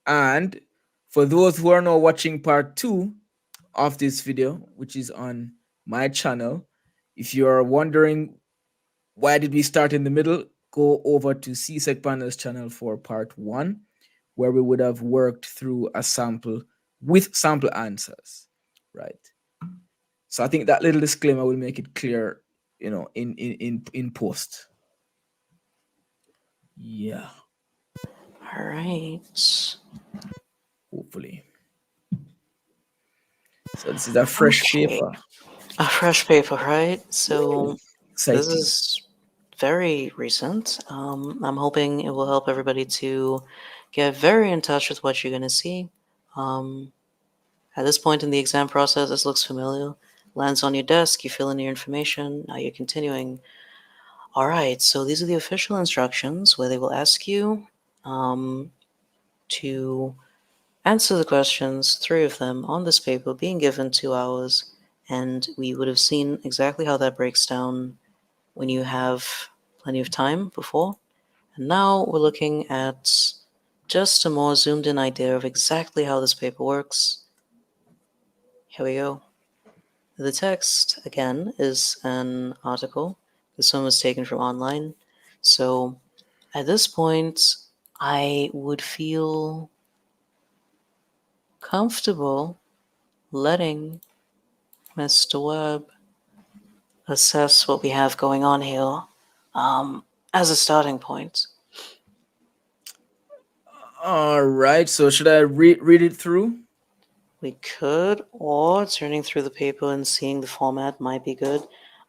And for those who are now watching part two of this video, which is on my channel, if you are wondering why did we start in the middle, go over to CSEC Panda's channel for part one, where we would have worked through a sample with sample answers, right? So I think that little disclaimer will make it clear, in post. Yeah, All right. hopefully. So this is a fresh Okay. paper. A fresh paper, right? Woo, So this exciting. is very recent. I'm hoping it will help everybody to get very in touch with what you're going to see. Um, at this point in the exam process, this looks familiar. Lands on your desk, you fill in your information, now you're continuing. All right, so these are the official instructions where they will ask you um, to answer the questions, three of them on this paper, being given 2 hours. And we would have seen exactly how that breaks down when you have plenty of time before. And now we're looking at just a more zoomed in idea of exactly how this paper works. Here we go. The text, again, is an article. This one was taken from online. So at this point, I would feel comfortable letting Mr. Webb assess what we have going on here as a starting point. All right. So should I read it through? We could, or turning through the paper and seeing the format might be good.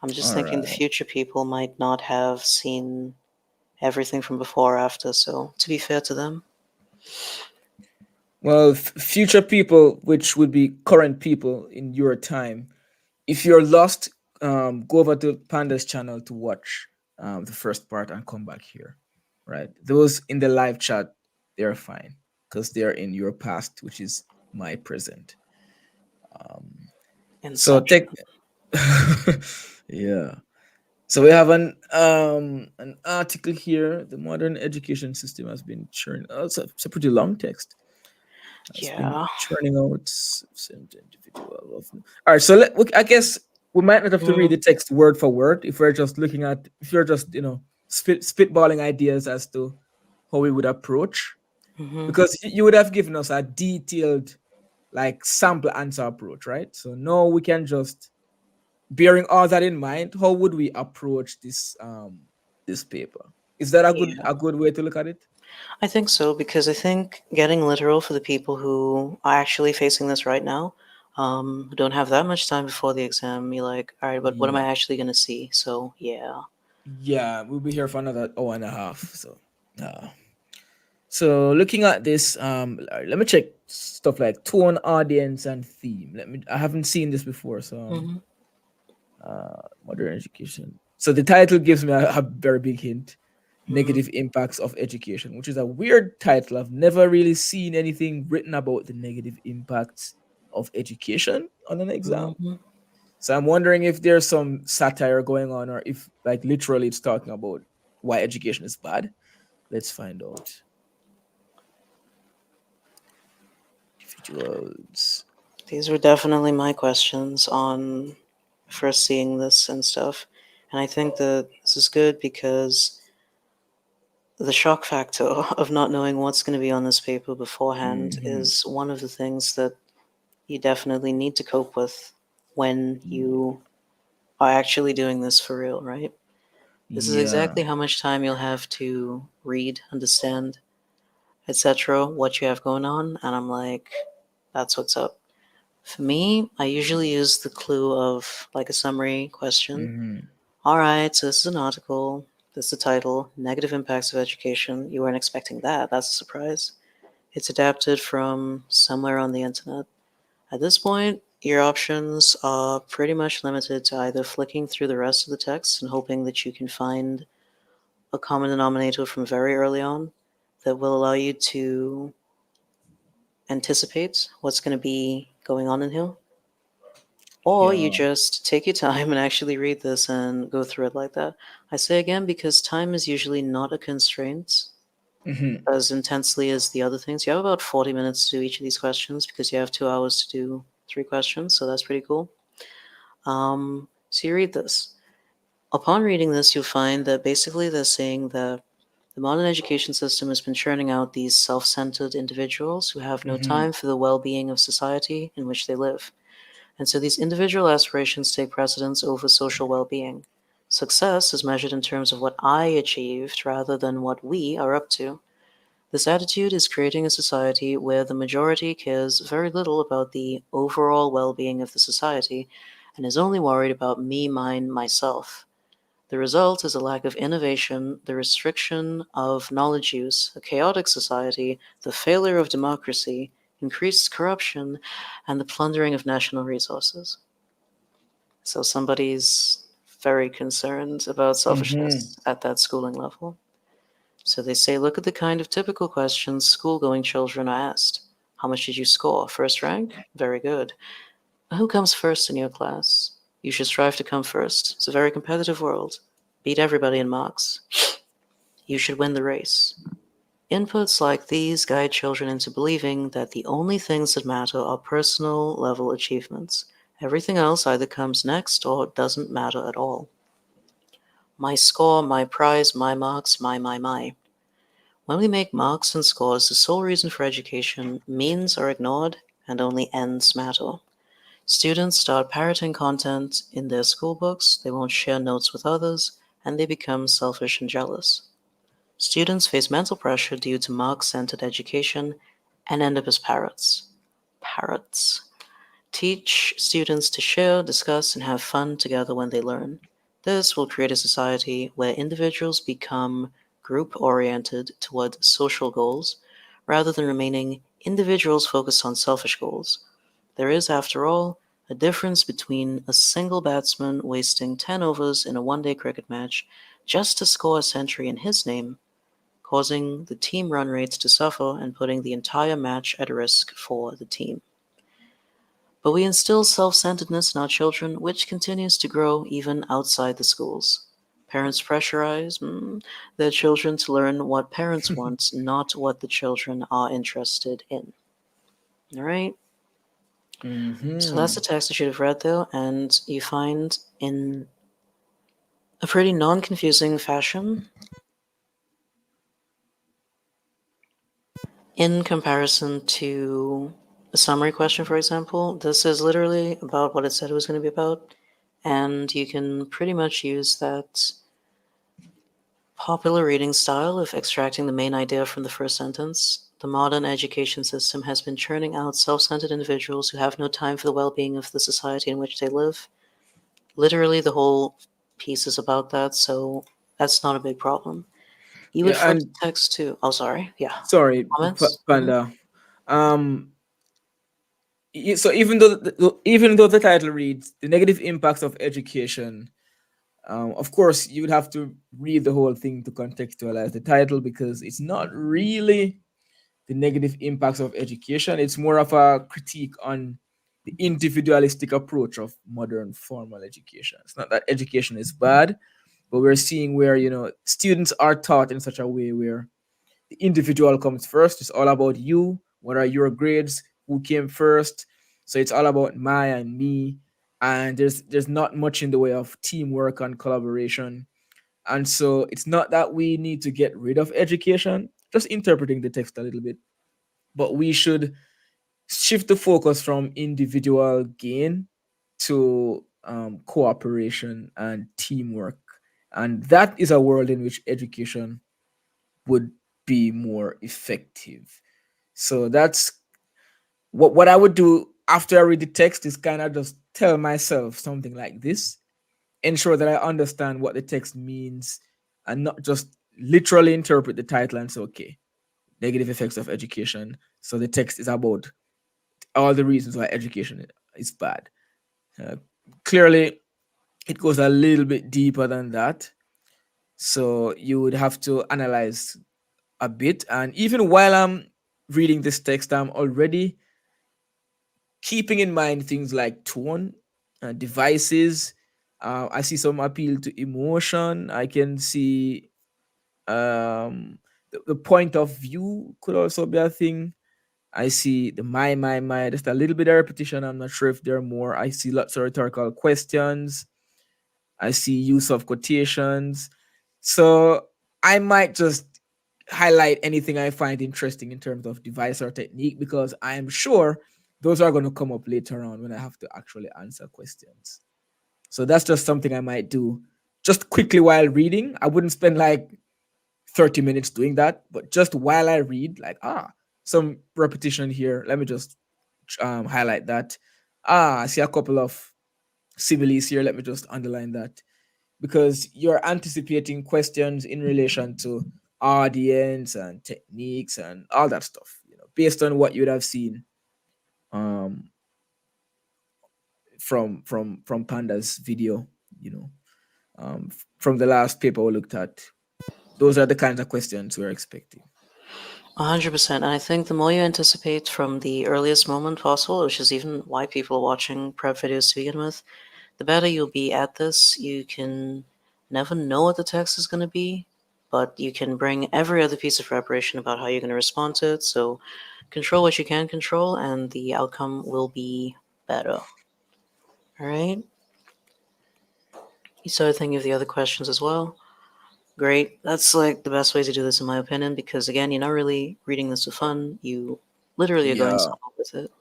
I'm just All thinking the right. future people might not have seen everything from before or after, so to be fair to them. Well, future people, which would be current people in your time, if you're lost, go over to Panda's channel to watch the first part and come back here. Right? Those in the live chat, they're fine because they're in your past, which is my present. Um, so take, Inception. yeah. So we have an article here. The modern education system has been churning. Oh, it's a pretty long text. Has been Yeah. churning out some individual of. All right, so I guess we might not have to read Mm-hmm. the text word for word if we're just looking at if you're just spitballing ideas as to how we would approach, Mm-hmm. because you would have given us a detailed like sample answer approach, right? So now we can just, bearing all that in mind, how would we approach this paper? Is that Yeah. a good way to look at it? I think so, because I think getting literal for the people who are actually facing this right now, who don't have that much time before the exam, you're like, all right, but what am I Yeah. actually going to see? So, yeah. Yeah, we'll be here for another hour and a half. Uh, so looking at this, let me check stuff like tone, audience, and theme. I haven't seen this before, so Mm-hmm. modern education. So the title gives me a very big hint: Mm-hmm. negative impacts of education, which is a weird title. I've never really seen anything written about the negative impacts of education on an exam. Mm-hmm. So I'm wondering if there's some satire going on, or if like literally it's talking about why education is bad. Let's find out. Individuals. These were definitely my questions on first seeing this and stuff. And I think that this is good because the shock factor of not knowing what's going to be on this paper beforehand Hmm. is one of the things that you definitely need to cope with when you are actually doing this for real, right? This is Yeah. exactly how much time you'll have to read, understand, etc., what you have going on. And I'm like, that's what's up. For me, I usually use the clue of like a summary question. Hmm. All right, so this is an article. This is the title Negative Impacts of Education. You weren't expecting that. That's a surprise. It's adapted from somewhere on the internet. At this point, your options are pretty much limited to either flicking through the rest of the text and hoping that you can find a common denominator from very early on that will allow you to anticipate what's going to be going on in here. Or you Yeah. just take your time and actually read this and go through it like that. I say again because time is usually not a constraint Mm-hmm. as intensely as the other things. You have about 40 minutes to do each of these questions because you have 2 hours to do 3 questions, so that's pretty cool. So you read this. Upon reading this, you'll find that basically they're saying that the modern education system has been churning out these self centered individuals who have no Mm-hmm. time for the well being of society in which they live. And so these individual aspirations take precedence over social well being. Success is measured in terms of what I achieved rather than what we are up to. This attitude is creating a society where the majority cares very little about the overall well being of the society and is only worried about me, mine, myself. The result is a lack of innovation, the restriction of knowledge use, a chaotic society, the failure of democracy, increased corruption, and the plundering of national resources. So somebody's very concerned about Mm-hmm. selfishness at that schooling level. So they say, look at the kind of typical questions school-going children are asked. How much did you score? First rank? Very good. Who comes first in your class? You should strive to come first. It's a very competitive world. Beat everybody in marks. You should win the race. Inputs like these guide children into believing that the only things that matter are personal level achievements. Everything else either comes next or doesn't matter at all. My score, my prize, my marks, my. When we make marks and scores the sole reason for education, means are ignored and only ends matter. Students start parroting content in their school books, they won't share notes with others, and they become selfish and jealous. Students face mental pressure due to mark-centered education and end up as parrots. Parrots. Teach students to share, discuss, and have fun together when they learn. This will create a society where individuals become group-oriented toward social goals rather than remaining individuals focused on selfish goals. There is, after all, a difference between a single batsman wasting 10 overs in a one-day cricket match just to score a century in his name, causing the team run rates to suffer and putting the entire match at risk for the team. But we instill self centeredness in our children, which continues to grow even outside the schools. Parents pressurize their children to learn what parents want, not what the children are interested in. All right? So that's Mm-hmm. the text that you should have read, though, and you find in a pretty non confusing fashion, in comparison to a summary question, for example, this is literally about what it said it was going to be about, and you can pretty much use that popular reading style of extracting the main idea from the first sentence. The modern education system has been churning out self centered individuals who have no time for the well being of the society in which they live. Literally, the whole piece is about that, so that's not a big problem. You would Yeah, flip the and text to, oh, sorry, yeah, sorry, comments? Panda. Um, so even though the title reads "The Negative Impacts of Education," of course you would have to read the whole thing to contextualize the title because it's not really the negative impacts of education. It's more of a critique on the individualistic approach of modern formal education. It's not that education is bad, but we're seeing where students are taught in such a way where the individual comes first. It's all about you. What are your grades? Who came first? So it's all about my and me. And there's not much in the way of teamwork and collaboration. And so it's not that we need to get rid of education, just interpreting the text a little bit, but we should shift the focus from individual gain to cooperation and teamwork. And that is a world in which education would be more effective. So that's what I would do after I read the text is kind of just tell myself something like this, ensure that I understand what the text means and not just literally interpret the title and say, okay, negative effects of education. So the text is about all the reasons why education is bad. Uh, Clearly, it goes a little bit deeper than that. So you would have to analyze a bit. And even while I'm reading this text, I'm already keeping in mind things like tone, devices. I see some appeal to emotion. I can see um, The point of view could also be a thing. I see the my, just a little bit of repetition. I'm not sure if there are more. I see lots of rhetorical questions. I see use of quotations. So I might just highlight anything I find interesting in terms of device or technique, because I am sure those are going to come up later on when I have to actually answer questions. So that's just something I might do just quickly while reading. I wouldn't spend like 30 minutes doing that, but just while I read, like, some repetition here. Let me just highlight that. I see a couple of similes here. Let me just underline that, because you're anticipating questions in relation to audience and techniques and all that stuff, based on what you would have seen um, from Panda's video, you know, from the last paper we looked at. Those are the kinds of questions we're expecting. 100%. And I think the more you anticipate from the earliest moment possible, which is even why people are watching prep videos to begin with, the better you'll be at this. You can never know what the text is going to be, but you can bring every other piece of preparation about how you're going to respond to it. So control what you can control, and the outcome will be better. All right. You started thinking of the other questions as well. Great. That's like the best way to do this, in my opinion, because again, you're not really reading this for fun. You literally are going Yeah. somewhere with it.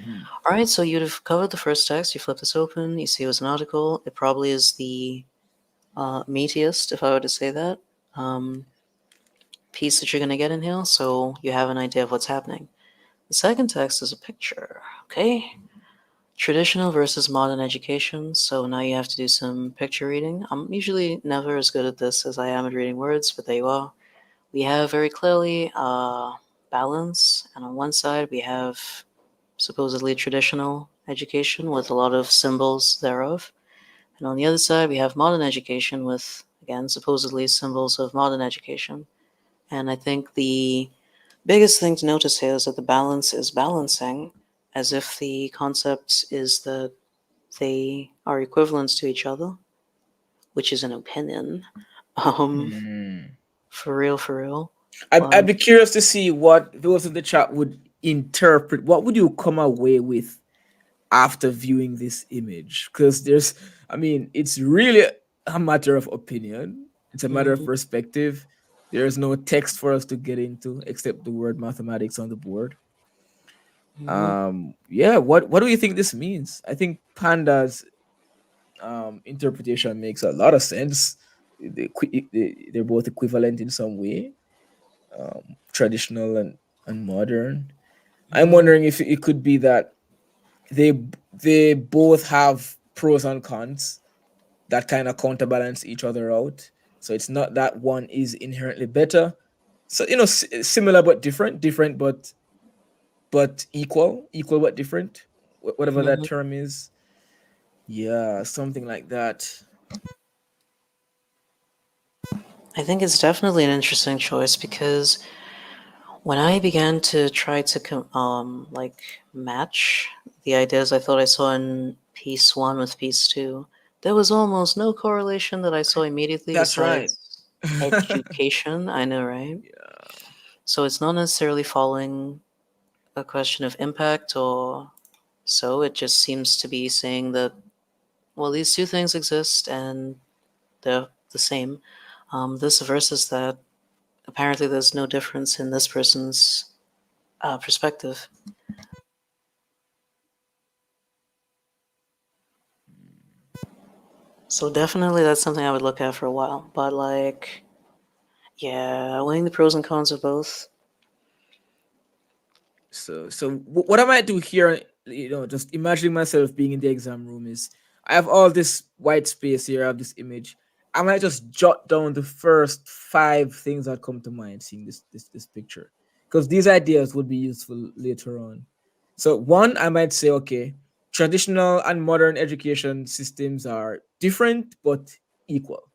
Hmm. All right, so you'd have covered the first text. You flip this open. You see it was an article. It probably is the meatiest, if I were to say that, um, piece that you're going to get in here. So you have an idea of what's happening. The second text is a picture. Okay. Traditional versus modern education. So now you have to do some picture reading. I'm usually never as good at this as I am at reading words, but there you are. We have very clearly balance, and on one side we have supposedly traditional education with a lot of symbols thereof, and on the other side we have modern education with, again, supposedly symbols of modern education. And I think the biggest thing to notice here is that the balance is balancing, as if the concept is that they are equivalent to each other, which is an opinion. Um, Mm. for real, for real. I'd But be curious to see what those in the chat would interpret. What would you come away with after viewing this image? Because I mean, it's really a matter of opinion. It's a matter of mhm, perspective. There's no text for us to get into except the word mathematics on the board. mhm, Yeah, what do you think this means? I think Panda's interpretation makes a lot of sense. They're both equivalent in some way, traditional and modern. I'm mhm. wondering if it could be that they both have pros and cons that kind of counterbalance each other out. So it's not that one is inherently better. So similar but different, different but equal but different. Whatever that Mhm. term is. Yeah, something like that. I think it's definitely an interesting choice because when I began to try to like match the ideas I thought I saw in piece one with piece two, there was almost no correlation that I saw immediately That's right. besides education. I know, right? Yeah. So it's not necessarily following a question of impact or so. It just seems to be saying that, well, these two things exist and they're the same. This versus that, apparently there's no difference in this person's perspective. So definitely that's something I would look at for a while. But like, yeah, weighing the pros and cons of both. So what I might do here, just imagining myself being in the exam room, is I have all this white space here. I have this image. I might just jot down the first five things that come to mind seeing this picture, because these ideas would be useful later on. So one, I might say, okay, traditional and modern education systems are different but equal.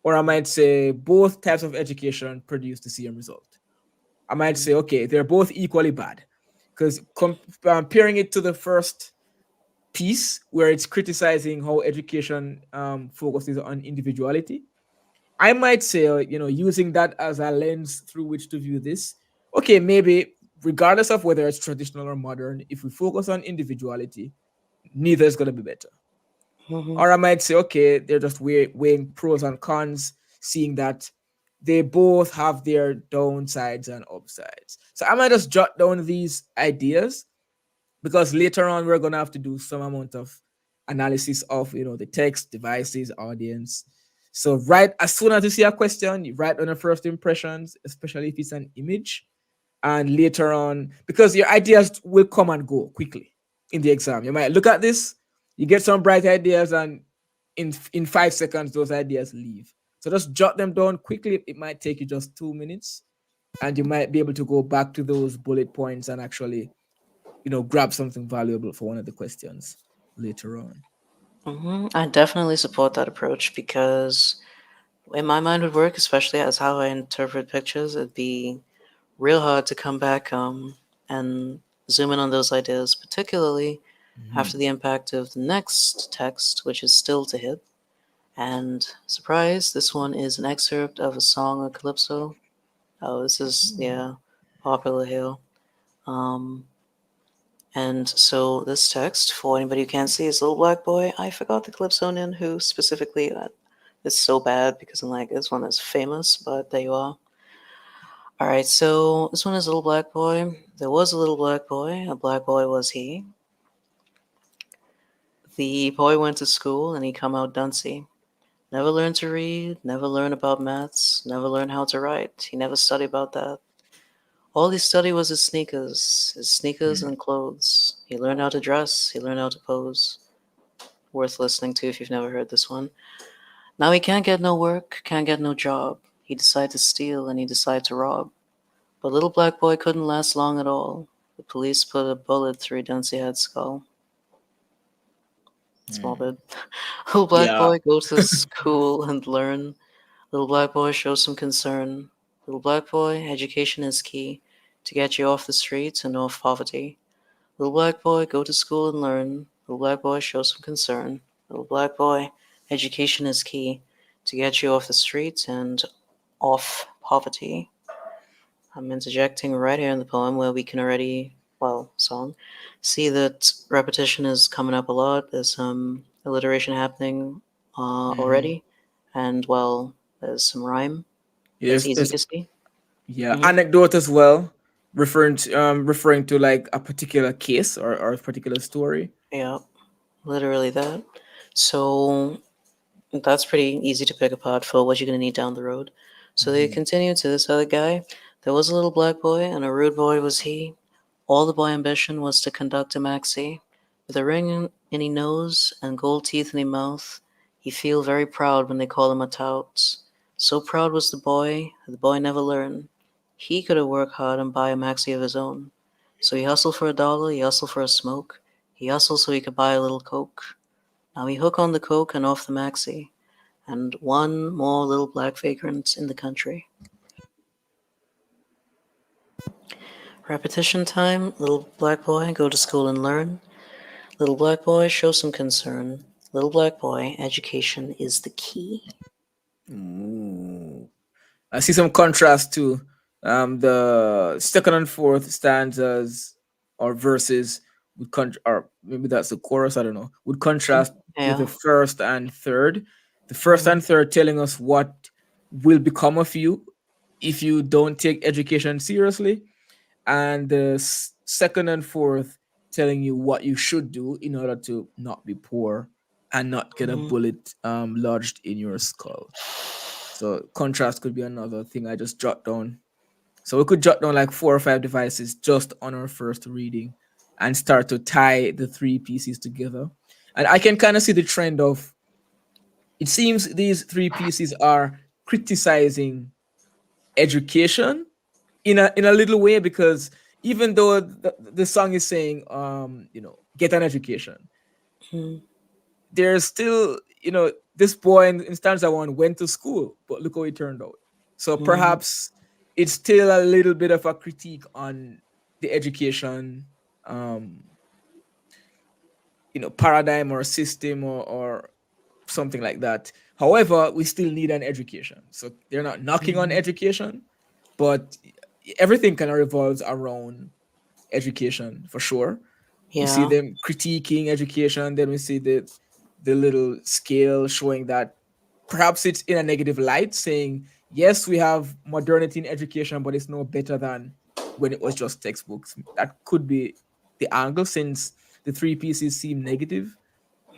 Or I might say both types of education produce the same result. I might say, okay, they're both equally bad. Because comparing it to the first piece, where it's criticizing how education focuses on individuality, I might say, using that as a lens through which to view this, okay, maybe regardless of whether it's traditional or modern, if we focus on individuality, neither is going to be better. Mm-hmm. Or I might say, okay, they're just weighing pros and cons, seeing that they both have their downsides and upsides. So I might just jot down these ideas because later on we're gonna have to do some amount of analysis of the text, devices, audience. So right as soon as you see a question, you write on the first impressions, especially if it's an image, and later on, because your ideas will come and go quickly in the exam. You might look at this, you get some bright ideas, and in 5 seconds those ideas leave. So just jot them down quickly. It might take you just 2 minutes, and you might be able to go back to those bullet points and actually grab something valuable for one of the questions later on. I definitely support that approach because in my mind would work, especially as how I interpret pictures. It'd be real hard to come back and zoom in on those ideas, particularly after Mhm. the impact of the next text, which is still to hit. And surprise, this one is an excerpt of a song of Calypso. Oh, this is, yeah, popular here. Um, and so this text, for anybody who can't see, is Little Black Boy. I forgot the Calypso in who specifically. It's so bad because I'm like, this one is famous, but there you are. All right, so this one is Little Black Boy. There was a little black boy. A black boy was he. The boy went to school and he come out duncy. Never learned to read, never learned about maths, never learned how to write. He never studied about that. All he studied was his sneakers Mhm. and clothes. He learned how to dress, he learned how to pose. Worth listening to if you've never heard this one. Now he can't get no work, can't get no job. He decided to steal and he decided to rob. But little black boy couldn't last long at all. The police put a bullet through Duncy Head's skull. Small Mm. bit. Little black Yeah. boy go to school and learn. Little black boy show some concern. Little black boy, education is key to get you off the streets and off poverty. Little black boy, go to school and learn. Little black boy, show some concern. Little black boy, education is key to get you off the streets and off poverty. I'm interjecting right here in the poem where we can already, well, song, see that repetition is coming up a lot. There's some alliteration happening Mhm. already, and well, there's some rhyme. It's easy There's to see. yeah, Hmm. anecdote as well, referring to like a particular case or a particular story. Yeah, literally that. So that's pretty easy to pick apart for what you're going to need down the road. So they Mhm. continue to this other guy. There was a little black boy, and a rude boy was he. All the boy ambition was to conduct a maxi. With a ring in his nose and gold teeth in his mouth, he feel very proud when they call him a tout. So proud was the boy never learned. He could have worked hard and buy a maxi of his own. So he hustled for $1, he hustled for a smoke, he hustled so he could buy a little coke. Now he hook on the coke and off the maxi, and one more little black vagrant in the country. Repetition time, little black boy, go to school and learn. Little black boy, show some concern. Little black boy, education is the key. Ooh. I see some contrast to the second and fourth stanzas or verses would or maybe that's the chorus, I don't know, would contrast with the Yeah. first and third. The first Mhm. and third telling us what will become of you if you don't take education seriously, and the second and fourth telling you what you should do in order to not be poor and not get a Mhm. bullet lodged in your skull. So contrast could be another thing I just jot down. So we could jot down like 4 or 5 devices just on our first reading and start to tie the three pieces together. And I can kind of see the trend of, it seems these three pieces are criticizing education in a little way, because even though the song is saying get an education, Mhm. there's still, this boy in stanza one went to school, but look how it turned out. So Mhm. perhaps it's still a little bit of a critique on the education, um, paradigm or system, or something like that. However, we still need an education. So they're not knocking on Mhm. education, but everything kind of revolves around education for sure. We see Yeah. them critiquing education, then we see the little scale showing that perhaps it's in a negative light, saying yes, we have modernity in education, but it's no better than when it was just textbooks. That could be the angle, since the three pieces seem negative.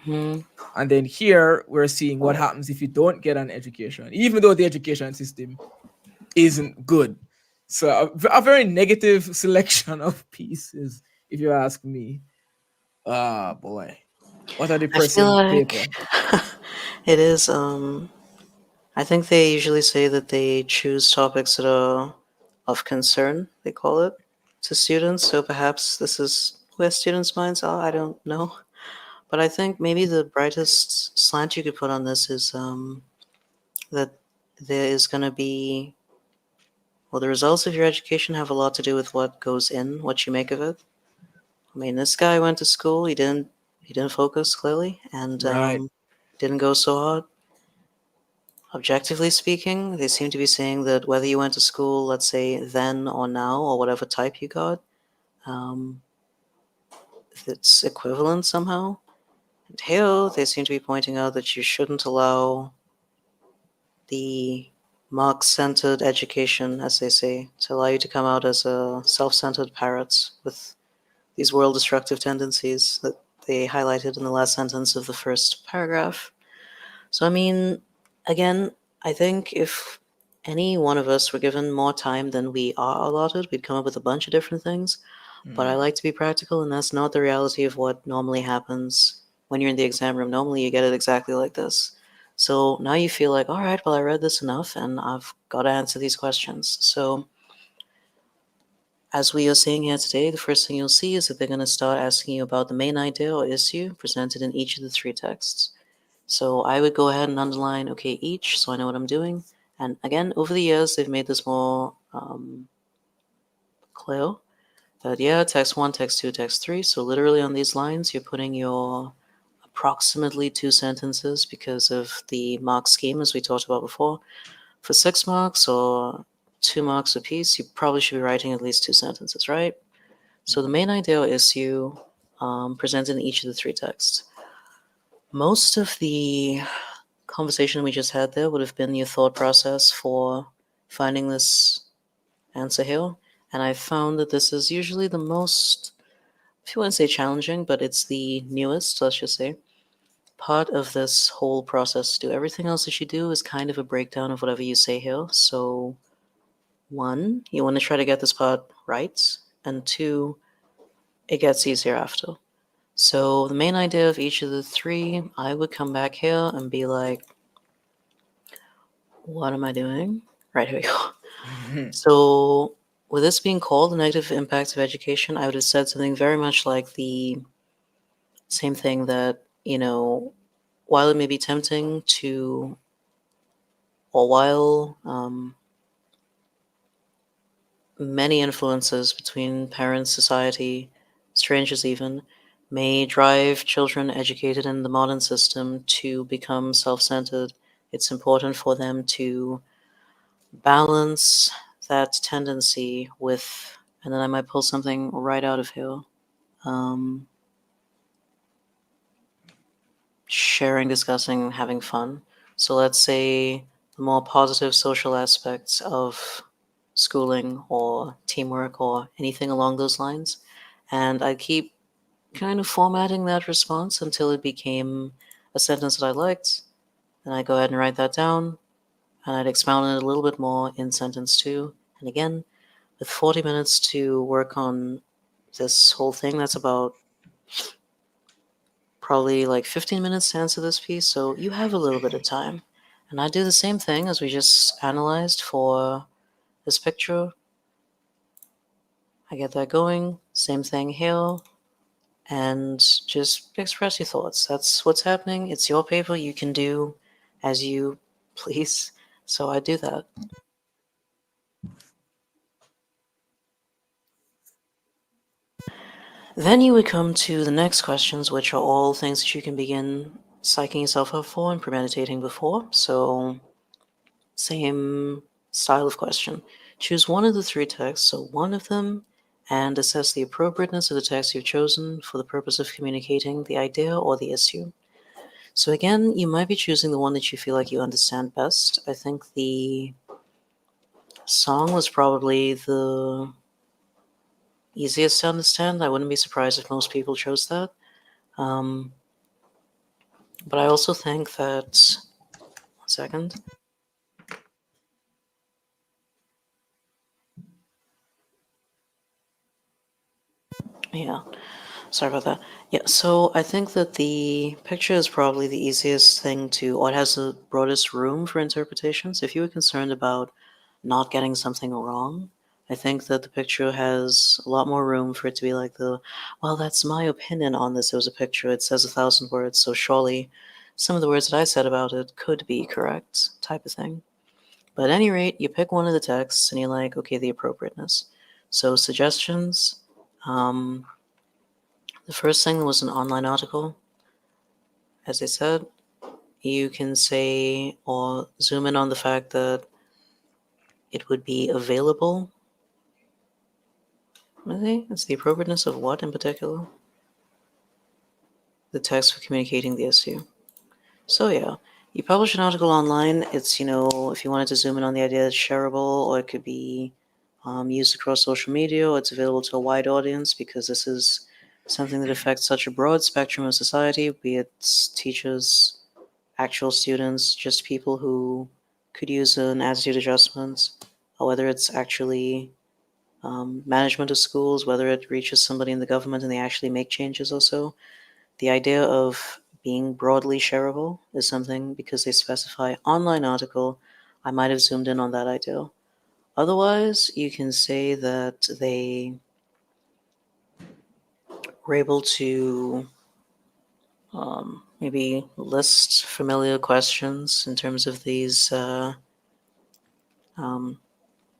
Mhm. And then here we're seeing what happens if you don't get an education, even though the education system isn't good. So a very negative selection of pieces, if you ask me. Ah, boy, what a I feel depressing like paper. it is. I think they usually say that they choose topics that are of concern, they call it, to students. So perhaps this is where students' minds are. I don't know. But I think maybe the brightest slant you could put on this is that there is going to be, well, the results of your education have a lot to do with what goes in, what you make of it. I mean, this guy went to school. He didn't focus clearly, and Right. didn't go so hard. Objectively speaking, they seem to be saying that whether you went to school, let's say then or now, or whatever type you got, um, it's equivalent somehow. And here, they seem to be pointing out that you shouldn't allow the Marx centered education, as they say, to allow you to come out as a self centered parrot with these world destructive tendencies that they highlighted in the last sentence of the first paragraph. So, I mean, again, I think if any one of us were given more time than we are allotted, we'd come up with a bunch of different things. But I Hmm. like to be practical, and that's not the reality of what normally happens when you're in the exam room. Normally, you get it exactly like this. So now you feel like, all right, well, I read this enough, and I've got to answer these questions. So, as we are seeing here today, the first thing you'll see is that they're going to start asking you about the main idea or issue presented in each of the three texts. So I would go ahead and underline, okay, each, so I know what I'm doing. And again, over the years, they've made this more clear that, yeah, text one, text two, text three. So literally on these lines, you're putting your approximately 2 sentences because of the mark scheme, as we talked about before. For 6 marks or 2 marks apiece, you probably should be writing at least 2 sentences, right? So the main idea or issue presented in each of the three texts. Most of the conversation we just had there would have been your thought process for finding this answer here. And I found that this is usually the most, if you want to say challenging, but it's the newest, let's just say, part of this whole process to do. Everything else that you do is kind of a breakdown of whatever you say here. So, one, you want to try to get this part right, and two, it gets easier after. So, the main idea of each of the three, I would come back here and be like, what am I doing? Right, here we go. So, with this being called the negative impacts of education, I would have said something very much like the same thing that, while it may be tempting to, or while many influences between parents, society, strangers even, may drive children educated in the modern system to become self centered, it's important for them to balance that tendency with, and then I might pull something right out of here. Um, Sharing, discussing, having fun. So let's say the more positive social aspects of schooling or teamwork or anything along those lines. And I'd keep kind of formatting that response until it became a sentence that I liked. Then I'd go ahead and write that down, and I'd expound on it a little bit more in sentence two. And again, with 40 minutes to work on this whole thing, that's about probably like 15 minutes to answer this piece, so you have a little bit of time. And I do the same thing as we just analyzed for this picture. I get that going. Same thing here. And just express your thoughts. That's what's happening. It's your paper. You can do as you please. So I do that. Then you would come to the next questions, which are all things that you can begin psyching yourself up for and premeditating before. So, same style of question. Choose one of the three texts, so one of them, and assess the appropriateness of the text you've chosen for the purpose of communicating the idea or the issue. So, again, you might be choosing the one that you feel like you understand best. I think the song was probably the easiest to understand. I wouldn't be surprised if most people chose that. Um, but I also think that, 1 second, yeah, sorry about that. Yeah, so I think that the picture is probably the easiest thing to, or it has the broadest room for interpretations. If you were concerned about not getting something wrong, I think that the picture has a lot more room for it to be like well, that's my opinion on this. It was a picture, it says 1,000 words, so surely some of the words that I said about it could be correct, type of thing. But at any rate, you pick one of the texts and you're like, okay, the appropriateness. So suggestions. Um, the first thing was an online article. As I said, you can say or zoom in on the fact that it would be available. Okay, it's the appropriateness of what in particular? The text for communicating the issue. So yeah, you publish an article online. It's, if you wanted to zoom in on the idea, it's shareable, or it could be used across social media, or it's available to a wide audience because this is something that affects such a broad spectrum of society, be it teachers, actual students, just people who could use an attitude adjustment, or whether it's actually management of schools, whether it reaches somebody in the government and they actually make changes or so. The idea of being broadly shareable is something, because they specify online article, I might have zoomed in on that idea. Otherwise, you can say that they were able to maybe list familiar questions in terms of these. Um,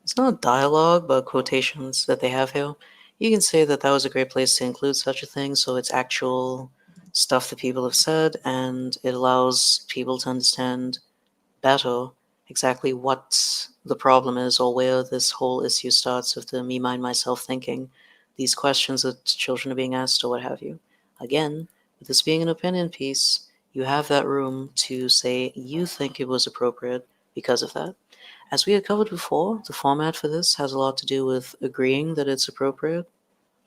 it's not dialogue, but quotations that they have here. You can say that that was a great place to include such a thing, so it's actual stuff that people have said, and it allows people to understand better exactly what the problem is or where this whole issue starts with the me, mine, myself thinking, these questions that children are being asked or what have you. Again, with this being an opinion piece, you have that room to say you think it was appropriate because of that. As we had covered before, the format for this has a lot to do with agreeing that it's appropriate,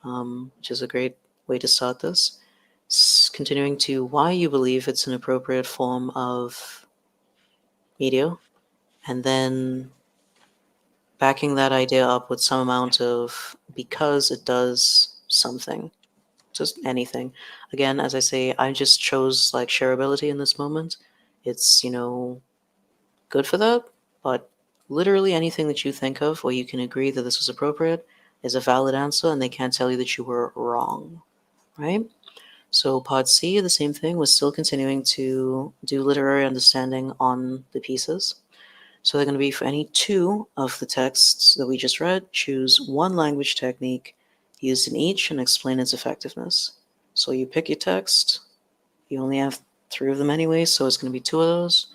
which is a great way to start this. Continuing to why you believe it's an appropriate form of media, and then backing that idea up with some amount of because it does something, just anything. Again, as I say, I just chose like shareability in this moment. It's, good for that, but literally anything that you think of where you can agree that this was appropriate is a valid answer, and they can't tell you that you were wrong, right? So Pod C, the same thing, was still continuing to do literary understanding on the pieces. So they're going to be for any two of the texts that we just read, choose one language technique used in each and explain its effectiveness. So you pick your text, you only have three of them anyway, so it's going to be two of those.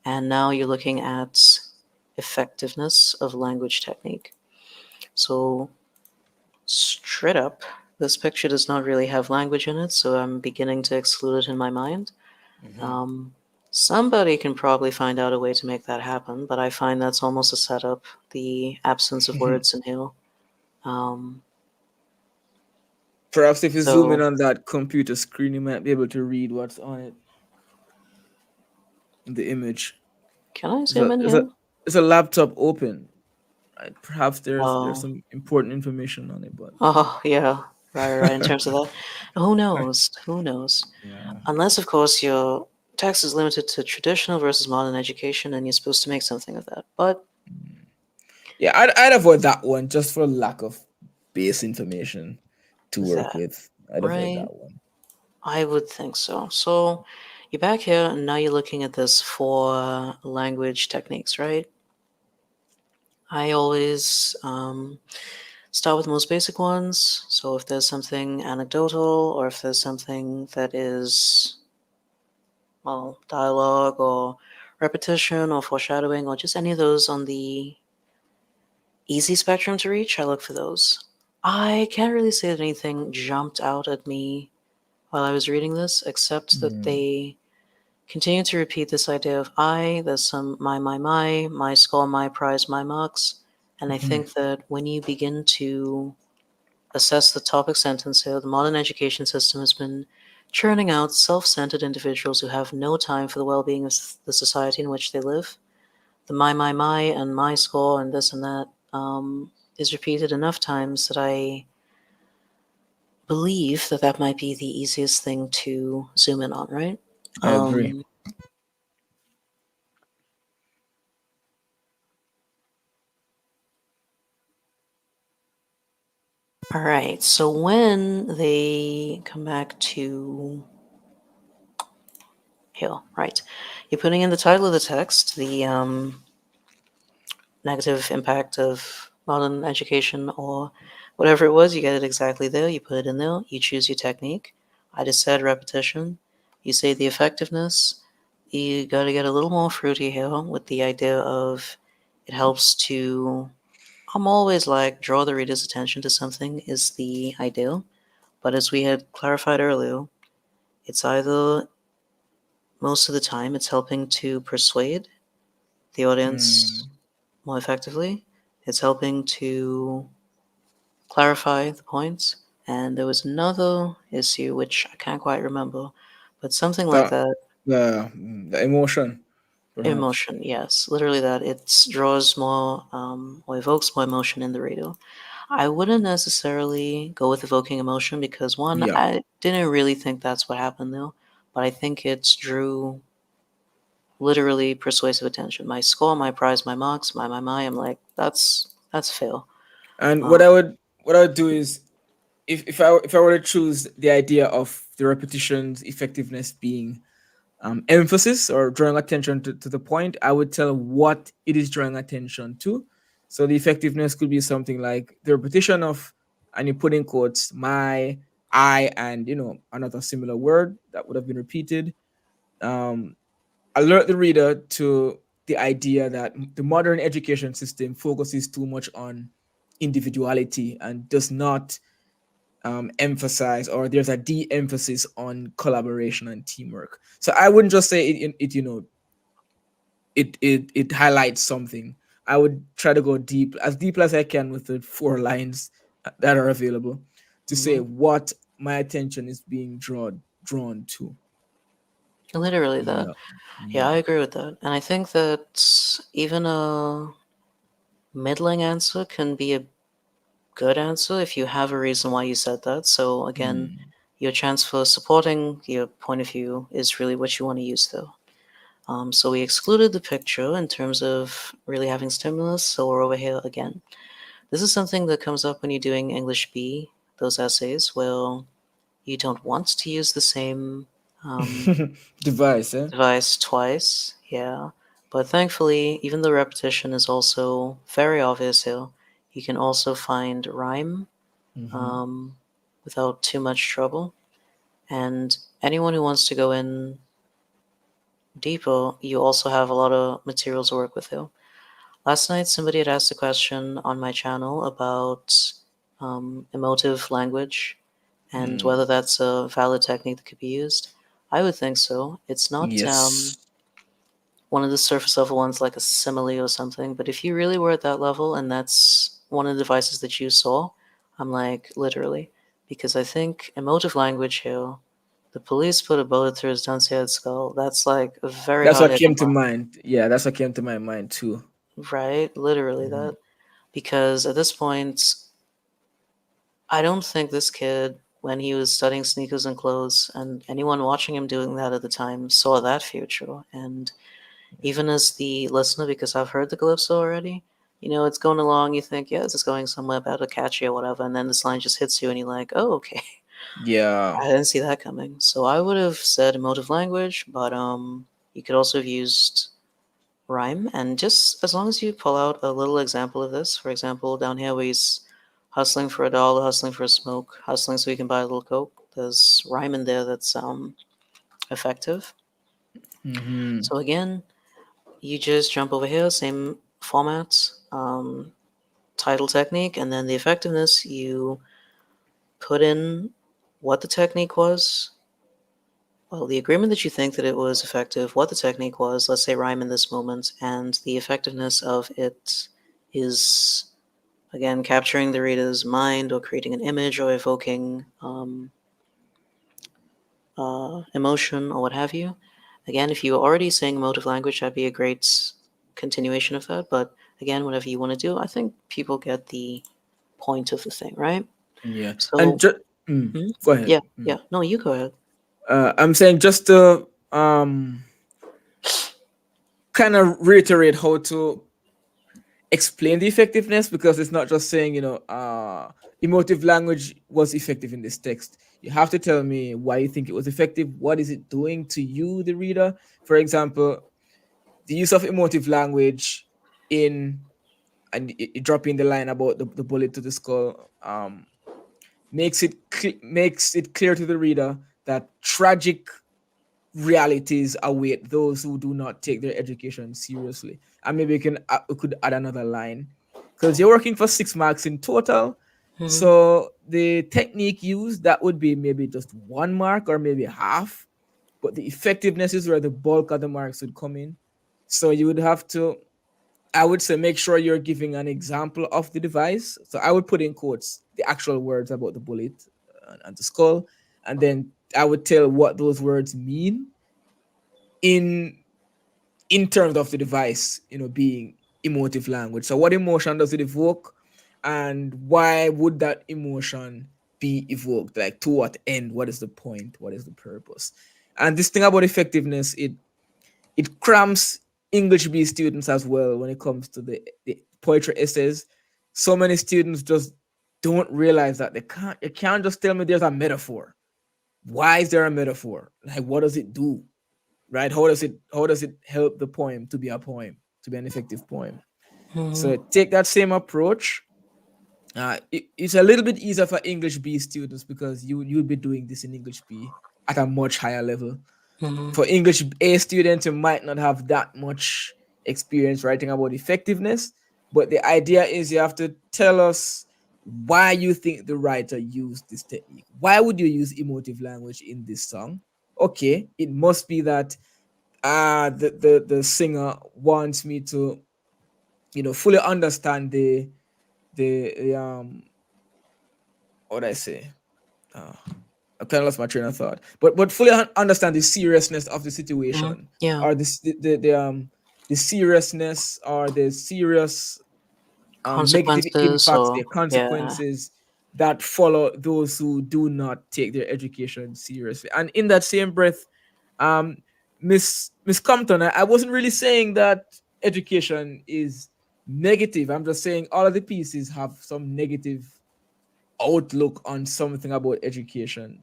And now you're looking at effectiveness of language technique. So straight up, this picture does not really have language in it, so I'm beginning to exclude it in my mind. Mhm. Um, Somebody can probably find out a way to make that happen, but I find that's almost a setup, the absence of words in here. Um, Perhaps if you zoom in so, on that computer screen, you might be able to read what's on it in the image. can I There's zoom in there's a here? there's a laptop open. Right? Perhaps there's Oh, some important information on it, but oh, yeah, right. In terms of that, who knows? Who knows? yeah, Unless, of course, your text is limited to traditional versus modern education, and you're supposed to make something of that. But mm. Yeah, I'd avoid that one just for lack of base information to work that, with. I'd avoid right? that one. I would think so. So you're back here, and now you're looking at this for language techniques, right? I always start with the most basic ones. So if there's something anecdotal, or if there's something that is well, dialogue or repetition or foreshadowing or just any of those on the easy spectrum to reach, I look for those. I can't really say that anything jumped out at me while I was reading this, except that Mm, they continue to repeat this idea of I, there's some my score, my prize, my marks. And I mhm. think that when you begin to assess the topic sentence here, the modern education system has been churning out self centered individuals who have no time for the well being of the society in which they live. The my, and my score, and this and that is repeated enough times that I believe that that might be the easiest thing to zoom in on, right? I agree. Um, all right, so when they come back to here, right, you're putting in the title of the text, the negative impact of modern education or whatever it was, you get it exactly there, you put it in there, you choose your technique. I just said repetition. You say the effectiveness. You got to get a little more fruity here with the idea of it helps to, I'm always like, draw the reader's attention to something is the ideal. But as we had clarified earlier, it's either most of the time it's helping to persuade the audience Mm. more effectively, it's helping to clarify the points. And there was another issue which I can't quite remember, but something like That that. the emotion, perhaps. Emotion, yes, literally that. It draws more or evokes more emotion in the reader. I wouldn't necessarily go with evoking emotion because one, Yeah. I didn't really think that's what happened though, but I think it drew literally persuasive attention. My score, my prize, my marks, my. I'm like, that's fail. And Um, what I would do is if I were to choose the idea of the repetition's effectiveness being emphasis or drawing attention to the point, I would tell what it is drawing attention to. So the effectiveness could be something like the repetition of, and you put in quotes, my, I, and another similar word that would have been repeated. Um, Alert the reader to the idea that the modern education system focuses too much on individuality and does not emphasize, or there's a de-emphasis on collaboration and teamwork. So I wouldn't just say it highlights something. I would try to go deep as I can with the 4 lines that are available to say mhm. what my attention is being drawn to. Literally that. Yeah. Yeah, Yeah. I agree with that. And I think that even a middling answer can be a good answer if you have a reason why you said that. So again, Mm. your chance for supporting your point of view is really what you want to use though. So we excluded the picture in terms of really having stimulus, so we're over here again. This is something that comes up when you're doing English B, those essays, where you don't want to use the same Device, eh? device twice, yeah. But thankfully, even though repetition is also very obvious here, you can also find rhyme Hmm. um, without too much trouble. And anyone who wants to go in deeper, you also have a lot of materials to work with here. Last night, somebody had asked a question on my channel about emotive language and Mm. whether that's a valid technique that could be used. I would think so. It's not Yes. one of the surface level ones like a simile or something, but if you really were at that level and that's one of the devices that you saw, I'm like, literally. Because I think emotive language here, the police put a bullet through his Dunshead skull. That's like a very That's hard what hitting came to line, mind. Yeah, that's what came to my mind too. right? Literally Mhm. that. Because at this point, I don't think this kid, when he was studying sneakers and clothes, and anyone watching him doing that at the time, saw that future. And even as the listener, because I've heard the calypso already, it's going along, you think, yeah, this is going somewhere better, catchy or whatever, and then this line just hits you and you're like, oh, okay. Yeah. I didn't see that coming. So I would have said emotive language, but you could also have used rhyme, and just as long as you pull out a little example of this, for example, down here where he's hustling for a dollar, hustling for a smoke, hustling so he can buy a little coke, there's rhyme in there that's effective. Mm-hmm. So again, you just jump over here, same formats, title technique, and then the effectiveness. You put in what the technique was, well, the agreement that you think that it was effective, what the technique was, let's say rhyme in this moment, and the effectiveness of it is, again, capturing the reader's mind or creating an image or evoking emotion or what have you. Again, if you are already saying emotive language, that'd be a great continuation of that. But again, whatever you want to do, I think people get the point of the thing, right? Yeah. And So, just hmm? go ahead. Yeah, yeah. No, you go ahead. I'm saying just to kind of reiterate how to explain the effectiveness, because it's not just saying, emotive language was effective in this text. You have to tell me why you think it was effective. What is it doing to you, the reader? For example, the use of emotive language in, and dropping the line about the bullet to the skull, makes it clear to the reader that tragic realities await those who do not take their education seriously. And maybe we could add another line, because you're working for 6 marks in total. Hmm. So the technique used, that would be maybe just 1 mark or maybe half, but the effectiveness is where the bulk of the marks would come in. So you would have to, I would say, make sure you're giving an example of the device. So I would put in quotes the actual words about the bullet and the skull, and then I would tell what those words mean in in terms of the device, being emotive language. So what emotion does it evoke, and why would that emotion be evoked? Like, to what end? What is the point? What is the purpose? And this thing about effectiveness, it cramps English B students as well when it comes to the poetry essays. So many students just don't realize that they can't just tell me there's a metaphor. Why is there a metaphor? Like, what does it do? Right? How does it help the poem to be a poem, to be an effective poem? Hmm. So take that same approach. It's a little bit easier for English B students, because you'll be doing this in English B at a much higher level. Hmm. For English A students, you might not have that much experience writing about effectiveness, but the idea is you have to tell us why you think the writer used this technique. Why would you use emotive language in this song? Okay, it must be that the singer wants me to, fully understand the what I say. Uh, I kind of lost my train of thought, but fully understand the seriousness of the Hmm. situation, Yeah. or the seriousness, or the serious negative Consequences, impacts, or the yeah. consequences that follow those who do not take their education seriously. And in that same breath, um, Miss Compton, I wasn't really saying that education is negative. I'm just saying all of the pieces have some negative outlook on something about education.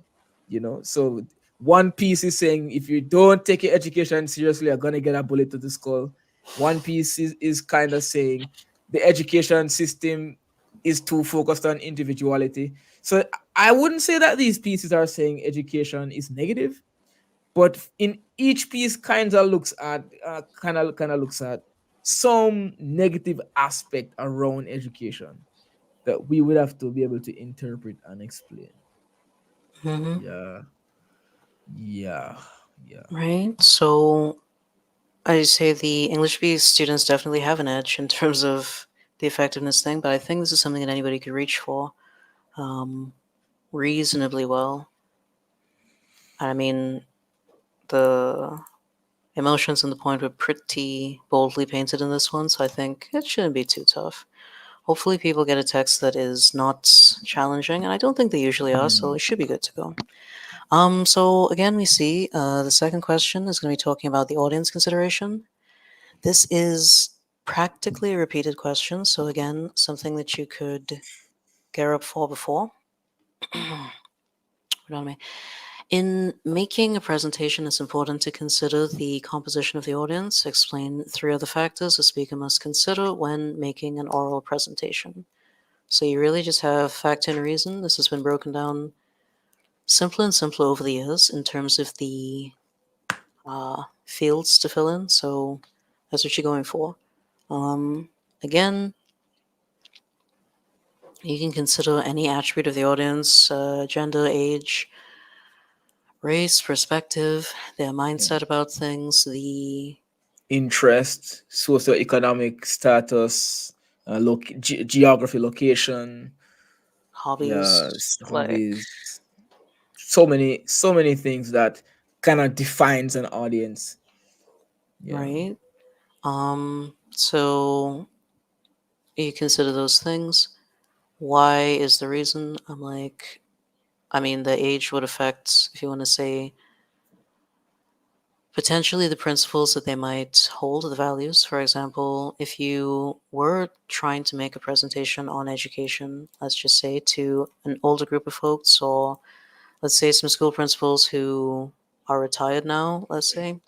So one piece is saying, if you don't take your education seriously, you're gonna get a bullet to the skull. One piece is kind of saying the education system is too focused on individuality. So I wouldn't say that these pieces are saying education is negative, but in each piece kind of looks at some negative aspect around education that we would have to be able to interpret and explain. Hmm. Yeah, yeah, yeah. Right. So I say the English-based students definitely have an edge in terms of the effectiveness thing, but I think this is something that anybody could reach for um, reasonably well. I mean, the emotions and the point were pretty boldly painted in this one, so I think it shouldn't be too tough. Hopefully, people get a text that is not challenging, and I don't think they usually are, so Mm. it should be good to go. So again, we see the second question is going to be talking about the audience consideration. This is practically a repeated question, so again, something that you could gear up for before. Pardon me. In making a presentation, it's important to consider the composition of the audience. Explain 3 other factors a speaker must consider when making an oral presentation. So you really just have fact and reason. This has been broken down simpler and simpler over the years in terms of the fields to fill in. So that's what you're going for. Um, Again, you can consider any attribute of the audience, gender, age, race, perspective, their Yeah. mindset about things, the Interest, socioeconomic status, geography, location, yeah, hobbies, like, hobbies. So many things that kind of defines an audience. Yeah. right? So you consider those things. Why is the reason? I'm like, I mean, the age would affect, if you want to say, potentially the principles that they might hold, the values. For example, if you were trying to make a presentation on education, let's just say to an older group of folks, or let's say some school principals who are retired now, let's say,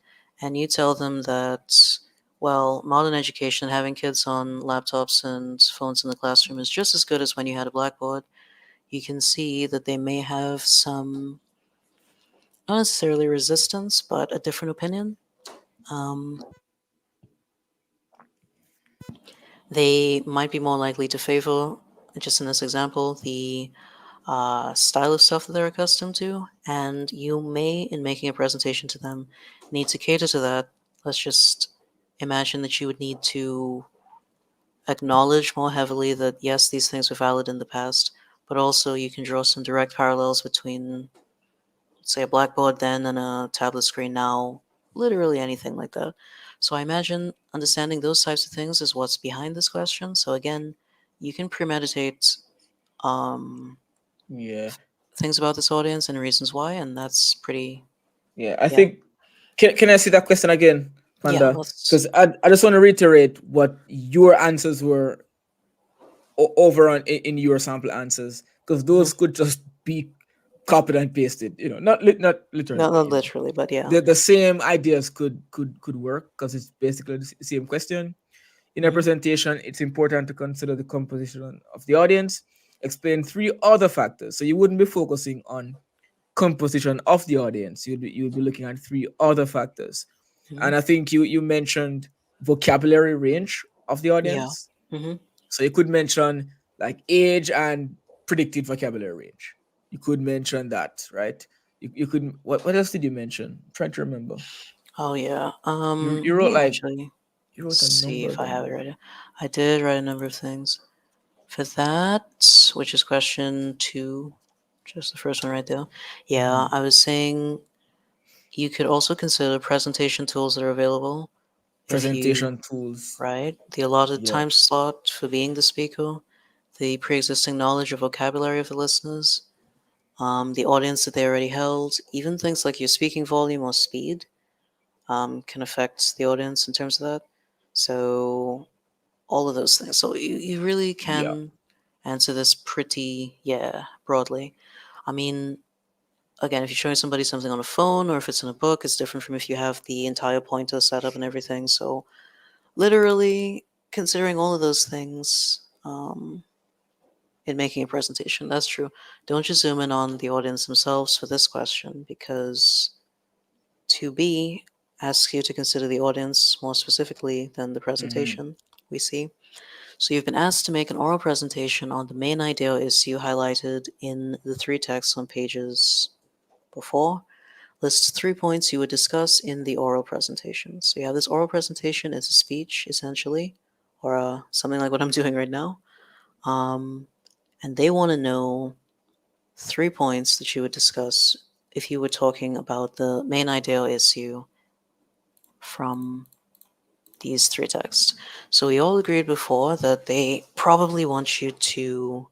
and you tell them that, well, modern education, having kids on laptops and phones in the classroom is just as good as when you had a blackboard, you can see that they may have some, not necessarily resistance, but a different opinion. Um, they might be more likely to favor, just in this example, the style of stuff that they're accustomed to, and you may, in making a presentation to them, need to cater to that. Let's just imagine that you would need to acknowledge more heavily that yes, these things were valid in the past, but also you can draw some direct parallels between, say, a blackboard then and a tablet screen now, literally anything like that. So I imagine understanding those types of things is what's behind this question. So again, you can premeditate um, Yeah. things about this audience and reasons why, and that's pretty, Yeah. I yeah. think, can I see that question again, Yeah, Panda? let's. Because I just want to reiterate what your answers were over on in your sample answers, because Mhm. those could just be copied and pasted. Not literally, No, but not literally, but yeah. the same ideas could work because it's basically the same question. In a Hmm. presentation, it's important to consider the composition of the audience. Explain three other factors. So you wouldn't be focusing on composition of the audience. You'd be looking at three other factors. Hmm. And I think you mentioned vocabulary range of the Yeah. audience. Hmm. So you could mention like age and predicted vocabulary range. You could mention that, right? You could, what else did you mention? I'm trying to remember. Oh yeah. You Let wrote me like actually you wrote a see number if of I have them. it right. I did write a number of things for that, which is question two, just the first one right there. Yeah, Mhm. I was saying you could also consider presentation tools that are available if you, Presentation tools. right, the allotted Yeah. time slot for being the speaker, the pre-existing knowledge of vocabulary of the listeners, the audience that they already held, even things like your speaking volume or speed can affect the audience in terms of that. So all of those things. So you really Yeah. can answer this pretty, yeah, broadly. I mean, again, if you're showing somebody something on a phone or if it's in a book, it's different from if you have the entire pointer set up and everything. So literally considering all of those things in making a presentation. That's true. Don't just zoom in on the audience themselves for this question because 2B asks you to consider the audience more specifically than the Hmm. presentation we see. So you've been asked to make an oral presentation on the main idea or issue highlighted in the three texts on pages before. List 3 points you would discuss in the oral presentation. So you have this oral presentation is a speech, essentially, or something like what I'm doing right now. Um, and they want to know 3 points that you would discuss if you were talking about the main idea or issue from these three texts. So we all agreed before that they probably want you to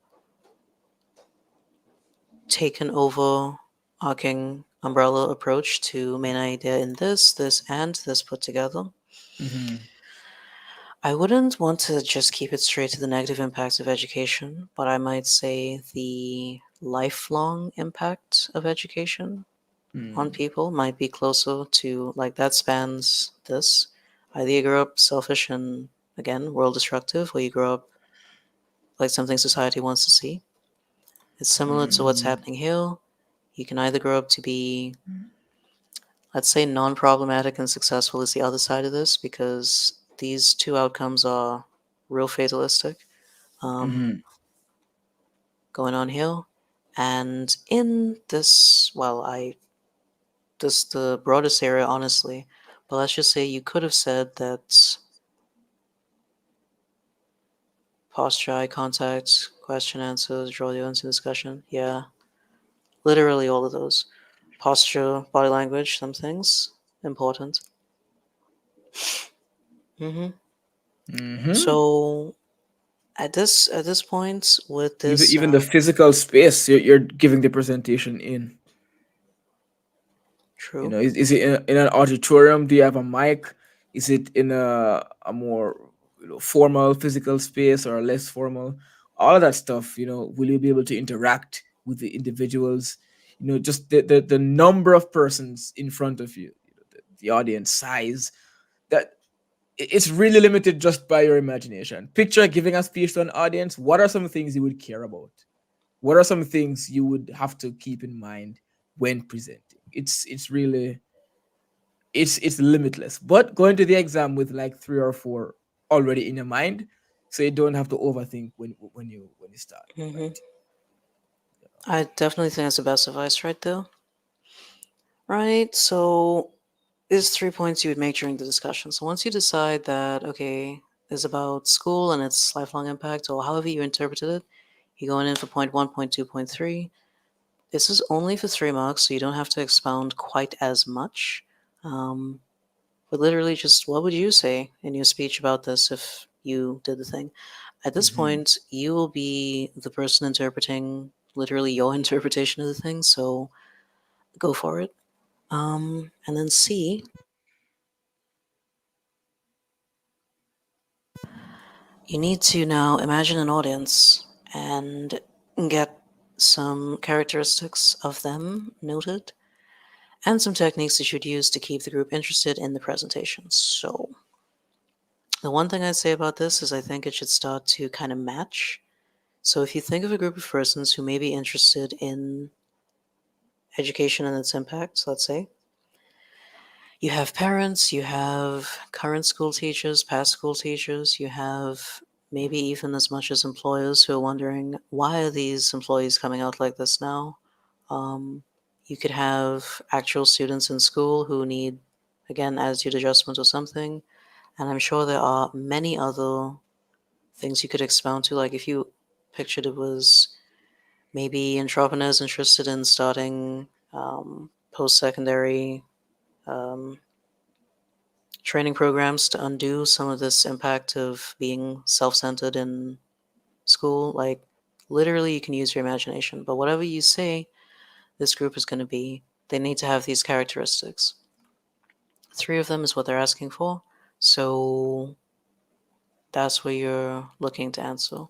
take an overarching umbrella approach to main idea in this, and this put together. Hmm. I wouldn't want to just keep it straight to the negative impacts of education, but I might say the lifelong impact of education on Hmm. people might be closer to like that spans this. Either you grow up selfish and again world destructive, or you grow up like something society wants to see. It's similar to what's Hmm. happening here. You can either grow up to be Let's say non problematic and successful is the other side of this because these two outcomes are real fatalistic um, Mm-hmm. going on here. And in this, well, this the broadest area, honestly, but let's just say you could have said that posture, eye contact, question answers, draw the audience in discussion. Yeah, literally all of those. Posture, body language, some things important. hmm Mm-hmm. So at this point with Even this, even the physical space you're giving the presentation in. You true. know, is it in an auditorium? Do you have a mic? Is it in a more, formal physical space or a less formal? All of that stuff. Will you be able to interact with the individuals? Just the number of persons in front of you. The audience size. That it's really limited just by your imagination. Picture giving a speech to an audience. What are some things you would care about? What are some things you would have to keep in mind when presenting? It's really it's limitless. But go into the exam with like three or four already in your mind, so you don't have to overthink when you start hmm writing. I definitely think that's the best advice right there. Right. So there's 3 points you would make during the discussion. So once you decide that okay, it's about school and its lifelong impact, or however you interpreted it, you're going in for point one, point two, point three. This is only for 3 marks, so you don't have to expound quite as much. Um, but literally, just what would you say in your speech about this if you did the thing? At this Hmm. point, you will be the person interpreting literally your interpretation of the thing, so go for it. And then C, you need to now imagine an audience and get some characteristics of them noted and some techniques that you'd use to keep the group interested in the presentation. So, the one thing I'd say about this is I think it should start to kind of match. So, if you think of a group of persons who may be interested in education and its impacts, let's say, you have parents, you have current school teachers, past school teachers, you have maybe even as much as employers who are wondering why are these employees coming out like this now? Um, you could have actual students in school who need, again, attitude adjustment or something. And I'm sure there are many other things you could expound to. Like if you pictured it was maybe entrepreneurs interested in starting post secondary um, training programs to undo some of this impact of being self centered in school. Like literally, you can use your imagination. But whatever you say, this group is going to be, they need to have these characteristics. 3 of them is what they're asking for. So that's what you're looking to answer.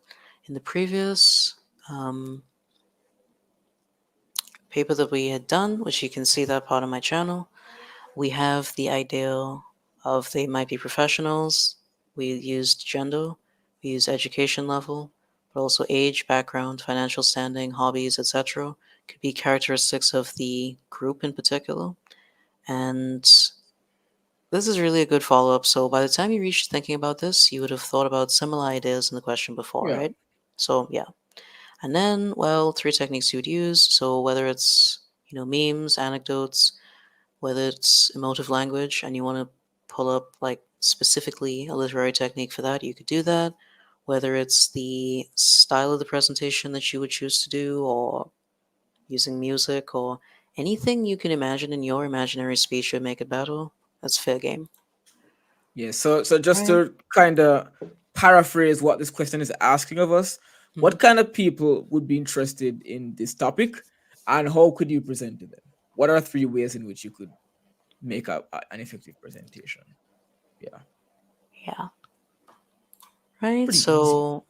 In the previous um, paper that we had done, which you can see that part of my channel, we have the idea of they might be professionals. We used gender, we used education level, but also age, background, financial standing, hobbies, etc. Could be characteristics of the group in particular. And this is really a good follow up. So by the time you reach thinking about this, you would have thought about similar ideas in the question before, Yeah. right? So yeah. And then, well, 3 techniques you would use. So whether it's, memes, anecdotes, whether it's emotive language and you want to pull up like specifically a literary technique for that, you could do that. Whether it's the style of the presentation that you would choose to do, or using music, or anything you can imagine in your imaginary speech would make it better, that's fair game. Yeah. So just Right. to kind of paraphrase what this question is asking of us, hmm what kind of people would be interested in this topic, and how could you present to them? What are three ways in which you could make an effective presentation? Yeah. Yeah. Right. Pretty easy. So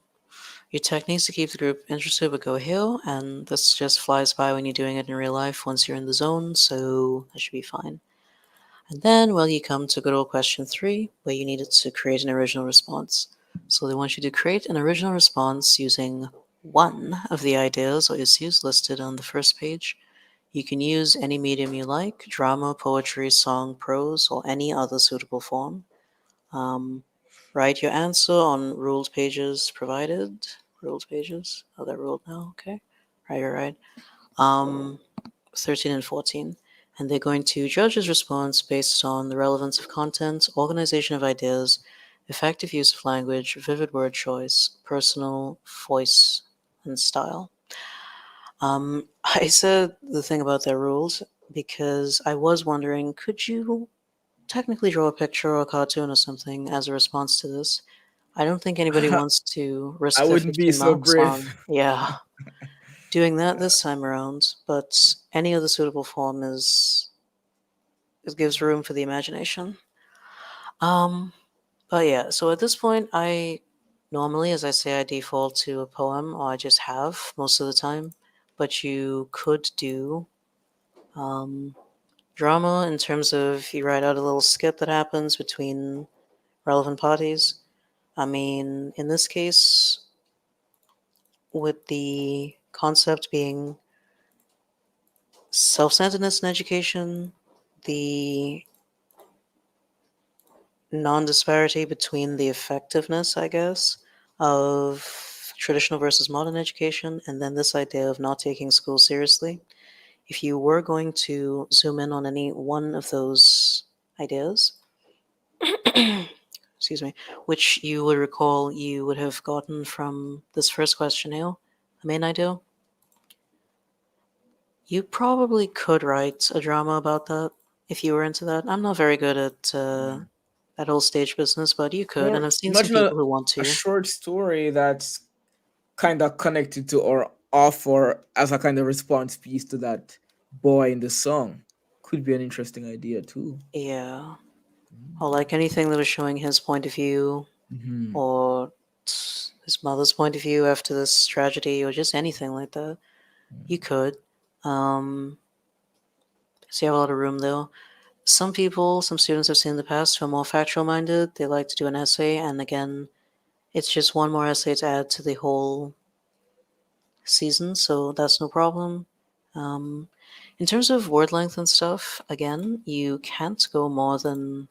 your techniques to keep the group interested would go here, and this just flies by when you're doing it in real life once you're in the zone, so that should be fine. And then, well, you come to good old question 3, where you needed to create an original response. So they want you to create an original response using one of the ideas or issues listed on the first page. You can use any medium you like: drama, poetry, song, prose, or any other suitable form. Um, Write your answer on ruled pages provided. Ruled pages? Oh, they're ruled now. Okay. Right. Um, 13 and 14. And they're going to judge his response based on the relevance of content, organization of ideas, effective use of language, vivid word choice, personal voice, and style. I said the thing about their rules because I was wondering, could you technically draw a picture or a cartoon or something as a response to this? I don't think anybody wants to I risk their wouldn't be 15 so marks brave. on, yeah, doing that this time around, but any other suitable form is it gives room for the imagination. Um, but yeah, so at this point, I normally, as I say, I default to a poem, or I just have most of the time. But you could do um, drama in terms of you write out a little skit that happens between relevant parties. I mean, in this case, with the concept being self centeredness in education, the non disparity between the effectiveness, I guess, of traditional versus modern education, and then this idea of not taking school seriously. If you were going to zoom in on any one of those ideas, excuse me, which you would recall you would have gotten from this first question here, the main idea, you probably could write a drama about that if you were into that. I'm not very good at that whole stage business, but you could, and Or I've seen some imagine people who want a to. short story that's kind of connected to or offer as a kind of response piece to that boy in the song. Could be an interesting idea too. Yeah. Or like anything that was showing his point of view Mm-hmm. or his mother's point of view after this tragedy or just anything like that. You could. Um, so you have a lot of room though. Some people, some students I've seen in the past who are more factual minded, they like to do an essay, and again, it's just one more essay to add to the whole season, so that's no problem. Um, in terms of word length and stuff, again, you can't go more than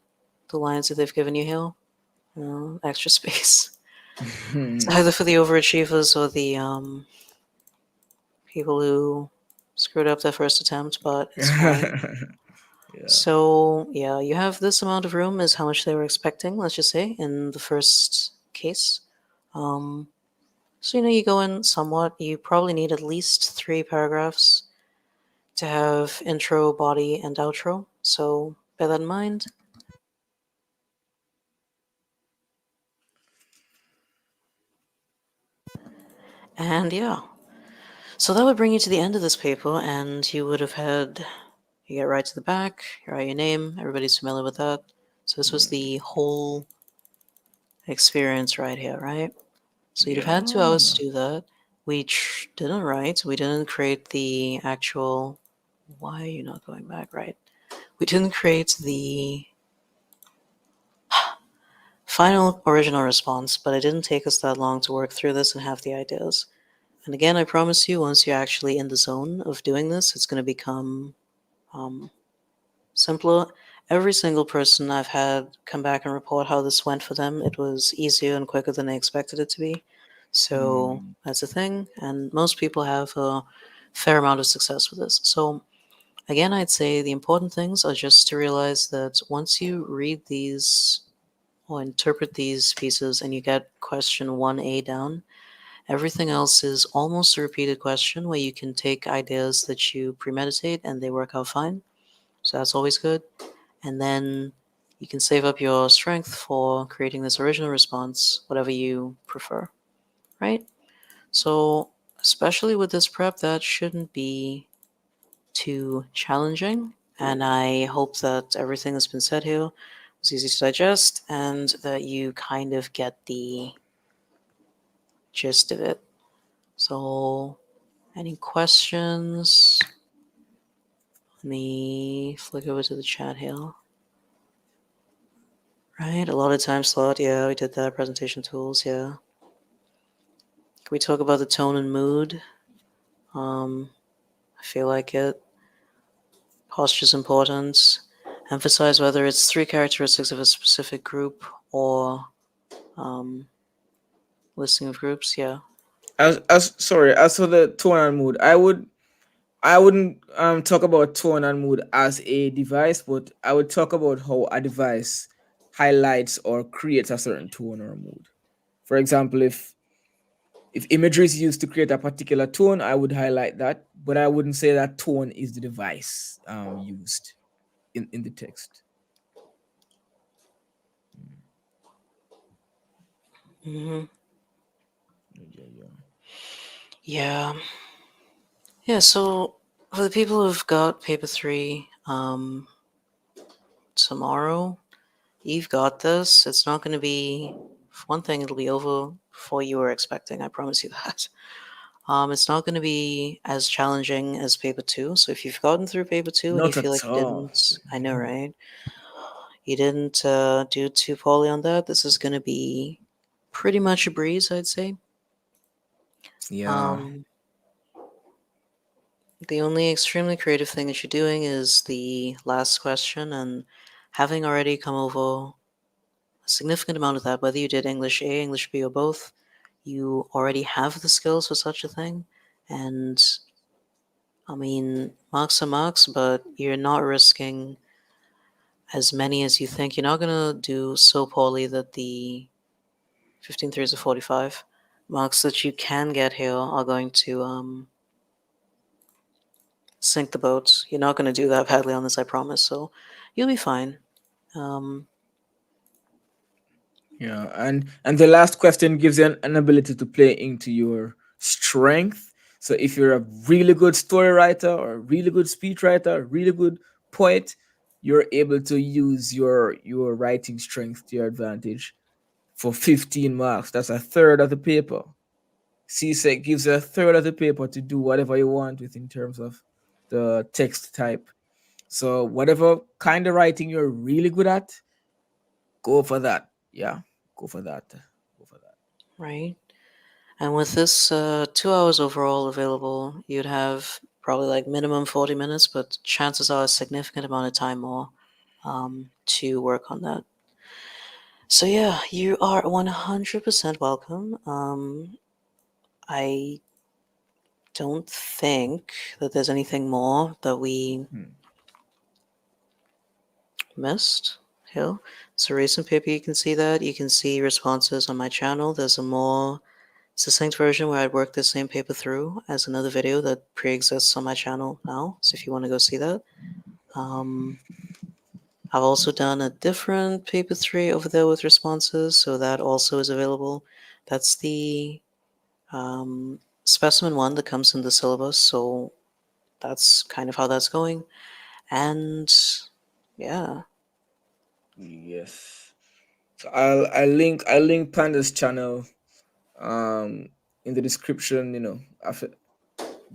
the lines that they've given you here. Extra space. It's either for the overachievers or the people who screwed up their first attempt, but it's fine. Yeah. So, yeah, you have this amount of room is how much they were expecting, let's just say, in the first case. Um, so, you go in somewhat. You probably need at least 3 paragraphs to have intro, body, and outro. So, bear that in mind. And yeah, so that would bring you to the end of this paper, and you would have had, you get right to the back, you write your name, everybody's familiar with that. So, this was the whole experience right here, right? So you'd have had 2 hours Yeah. to do that. We didn't write. We didn't create the actual. Why are you not going back? Right. We didn't create the final original response, but it didn't take us that long to work through this and have the ideas. And again, I promise you, once you're actually in the zone of doing this, it's going to become um, simpler. Every single person I've had come back and report how this went for them, it was easier and quicker than they expected it to be. So Hmm. that's a thing, and most people have a fair amount of success with this. So again, I'd say the important things are just to realize that once you read these or interpret these pieces and you get question 1A down, everything else is almost a repeated question where you can take ideas that you premeditate and they work out fine. So that's always good. And then you can save up your strength for creating this original response, whatever you prefer, right? So, especially with this prep, that shouldn't be too challenging. And I hope that everything that's been said here was easy to digest and that you kind of get the gist of it. So, any questions? Let me flick over to the chat here. Right, a lot of time slot. Yeah, we did that. Presentation tools. Yeah. Can we talk about the tone and mood? I feel like it. Posture's important. Emphasize whether it's three characteristics of a specific group or um, listing of groups. Yeah. As for the tone and mood, I wouldn't talk about tone and mood as a device, but I would talk about how a device highlights or creates a certain tone or mood. For example, if imagery is used to create a particular tone, I would highlight that, but I wouldn't say that tone is the device used in the text. Hmm. Yeah, yeah. Yeah. Yeah. So for the people who've got paper three tomorrow, you've got this. It's not going to be, for one thing, it'll be over before you were expecting. I promise you that. It's not going to be as challenging as paper two. So if you've gotten through paper two and you Not feel at like you all. didn't, I know, right? You didn't do too poorly on that. This is going to be pretty much a breeze, I'd say. Yeah, Um, the only extremely creative thing that you're doing is the last question, and having already come over a significant amount of that, whether you did English A, English B, or both, you already have the skills for such a thing. And I mean, marks are marks, but you're not risking as many as you think. You're not going to do so poorly that the 15 threes or 45 marks that you can get here are going to sink the boat. You're not going to do that badly on this, I promise. So you'll be fine. Um, yeah, and the last question gives you an ability to play into your strength. So if you're a really good story writer or a really good speech writer, a really good poet, you're able to use your writing strength to your advantage for 15 marks. That's a third of the paper. CSEC gives you a third of the paper to do whatever you want with in terms of the text type. So whatever kind of writing you're really good at, go for that. Yeah, go for that. Go for that. right. And with this 2 hours overall available, you'd have probably like minimum 40 minutes, but chances are a significant amount of time more to work on that. So yeah, you are 100% welcome. I don't think that there's anything more that we Hmm. missed. Here, it's a recent paper. You can see that. You can see responses on my channel. There's a more succinct version where I'd work the same paper through as another video that pre-exists on my channel now. So if you want to go see that, um, I've also done a different paper three over there with responses, so that also is available. That's the specimen one that comes in the syllabus, so that's kind of how that's going. And yeah, Yes. So I'll link Panda's channel in the description. After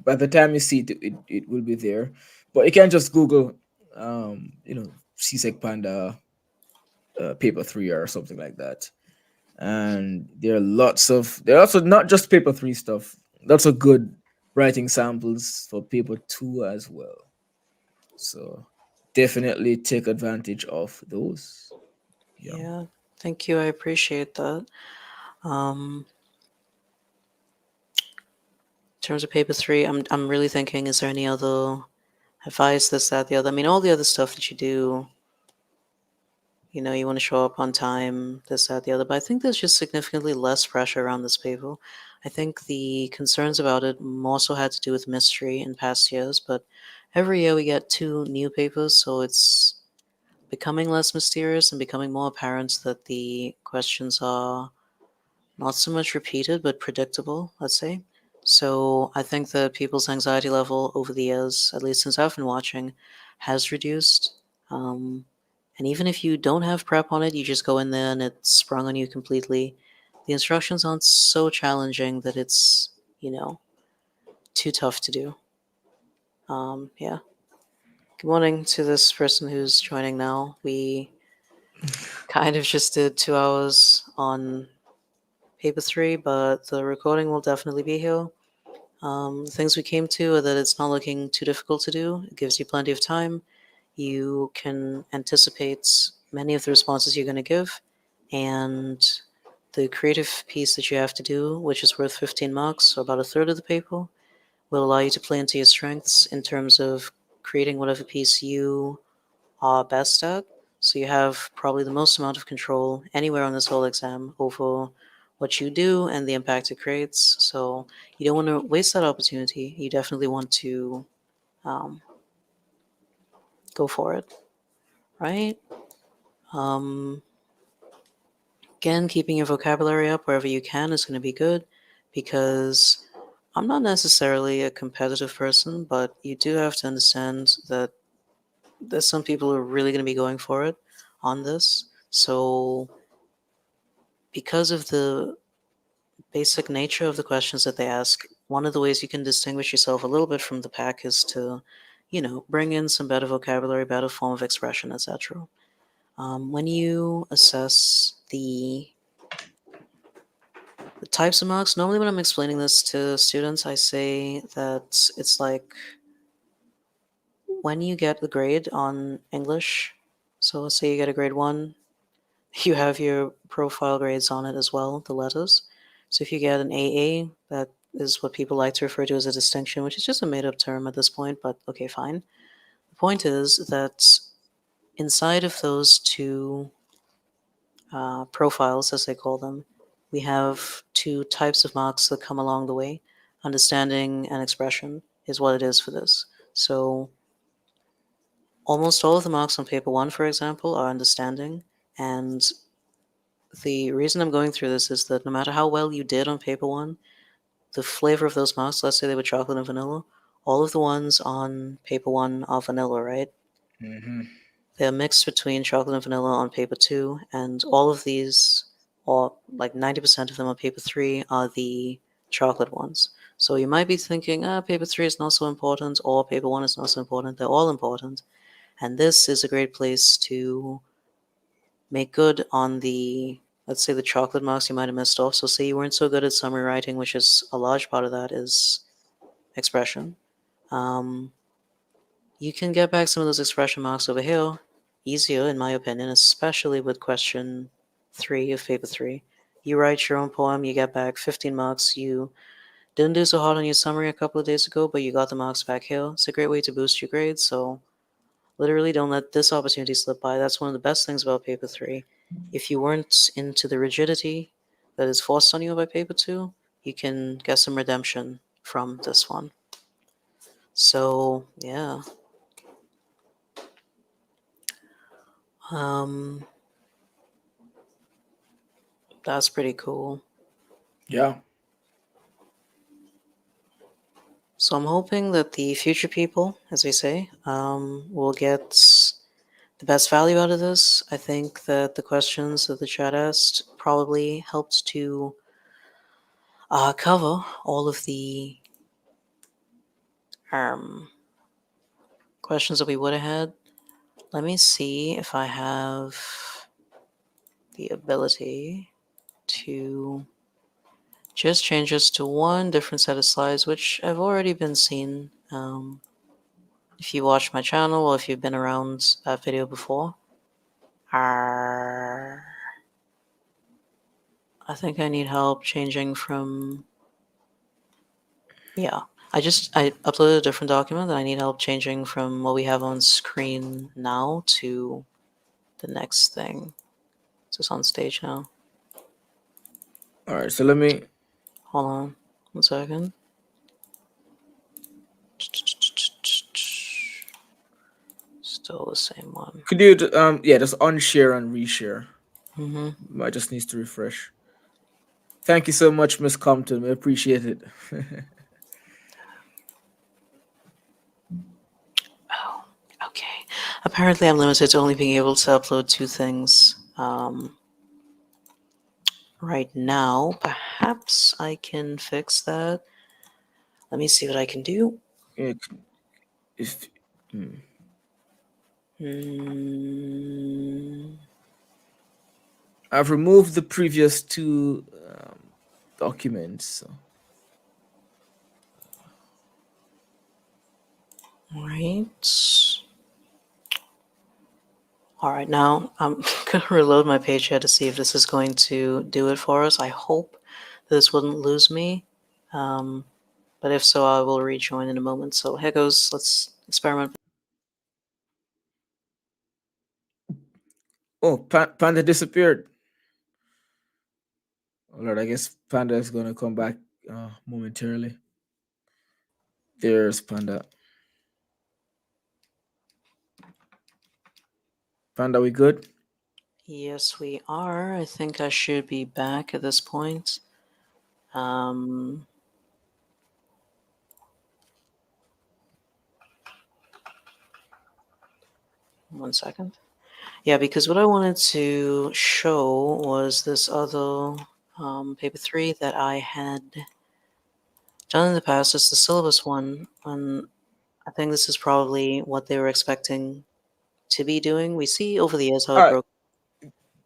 by the time you see it, it will be there. But you can just Google CSEC Panda paper three or something like that. And there are also not just paper three stuff, lots of good writing samples for paper two as well. So definitely take advantage of those. Yeah. yeah, thank you. I appreciate that. Um, in terms of paper three, I'm really thinking, is there any other advice, this, that, the other? I mean, all the other stuff that you do, you want to show up on time, this, that, the other. But I think there's just significantly less pressure around this paper. I think the concerns about it more so had to do with mystery in past years, but every year we get two new papers, so it's becoming less mysterious and becoming more apparent that the questions are not so much repeated, but predictable, let's say. So I think that people's anxiety level over the years, at least since I've been watching, has reduced. Um, and even if you don't have prep on it, you just go in there and it's sprung on you completely. The instructions aren't so challenging that it's, you know, too tough to do. Yeah. Good morning to this person who's joining now. We kind of just did 2 hours on paper three, but the recording will definitely be here. The things we came to are that it's not looking too difficult to do. It gives you plenty of time. You can anticipate many of the responses you're going to give, and the creative piece that you have to do, which is worth 15 marks, so about a third of the paper, will allow you to play into your strengths in terms of creating whatever piece you are best at. So you have probably the most amount of control anywhere on this whole exam over what you do and the impact it creates. So you don't want to waste that opportunity. You definitely want to um, go for it, right? Um, Again, keeping your vocabulary up wherever you can is going to be good because I'm not necessarily a competitive person, but you do have to understand that there's some people who are really going to be going for it on this. So, because of the basic nature of the questions that they ask, one of the ways you can distinguish yourself a little bit from the pack is to, bring in some better vocabulary, better form of expression, etc. When you assess the types of marks, normally when I'm explaining this to students, I say that it's like when you get the grade on English. So let's say you get a grade 1, you have your profile grades on it as well, the letters. So if you get an AA, that is what people like to refer to as a distinction, which is just a made up term at this point, but okay, fine. The point is that inside of those two profiles, as they call them, we have two types of marks that come along the way. Understanding and expression is what it is for this. So almost all of the marks on paper 1, for example, are understanding, and the reason I'm going through this is that no matter how well you did on paper 1, the flavor of those marks, let's say they were chocolate and vanilla, all of the ones on paper 1 are vanilla, right? Mm-hmm. They're mixed between chocolate and vanilla on paper 2, and all of these, or like 90% of them on paper 3, are the chocolate ones. So you might be thinking, paper 3 is not so important, or paper 1 is not so important. They're all important. And this is a great place to make good on the, let's say, the chocolate marks you might have missed off. So say you weren't so good at summary writing, which is a large part of that is expression. Um, you can get back some of those expression marks over here easier, in my opinion, especially with question 3 of paper 3. You write your own poem, you get back 15 marks. You didn't do so hard on your summary a couple of days ago, but you got the marks back here. It's a great way to boost your grades, so literally don't let this opportunity slip by. That's one of the best things about paper 3. If you weren't into the rigidity that is forced on you by paper 2, you can get some redemption from this one. So, yeah. Um, that's pretty cool. Yeah. So I'm hoping that the future people, as we say, will get the best value out of this. I think that the questions that the chat asked probably helped to cover all of the um, questions that we would have had. Let me see if I have the ability to just change this to one different set of slides, which I've already been seen. If you watch my channel or if you've been around that video before. I think I need help changing from, yeah. I uploaded a different document and I need help changing from what we have on screen now to the next thing. So it's on stage now. All right. So let me. Hold on 1 second. Still the same one. Could you yeah, just unshare and reshare. Mm-hmm. I just needs to refresh. Thank you so much, Miss Compton. I appreciate it. Oh, okay. Apparently, I'm limited to only being able to upload 2 things right now. Perhaps I can fix that. Let me see what I can do. Yeah, if Mm, I've removed the previous two documents. So. Right. All right, now I'm gonna reload my page here to see if this is going to do it for us. I hope this wouldn't lose me, um, but if so, I will rejoin in a moment. So here goes. Let's experiment. Oh, Panda disappeared. Oh Lord, I guess Panda is gonna come back momentarily. There's Panda. Panda, we good? Yes, we are. I think I should be back at this point. Um, 1 second. Yeah, because what I wanted to show was this other paper three that I had done in the past. It's the syllabus one, and I think this is probably what they were expecting to be doing. We see over the years how it All right. broke.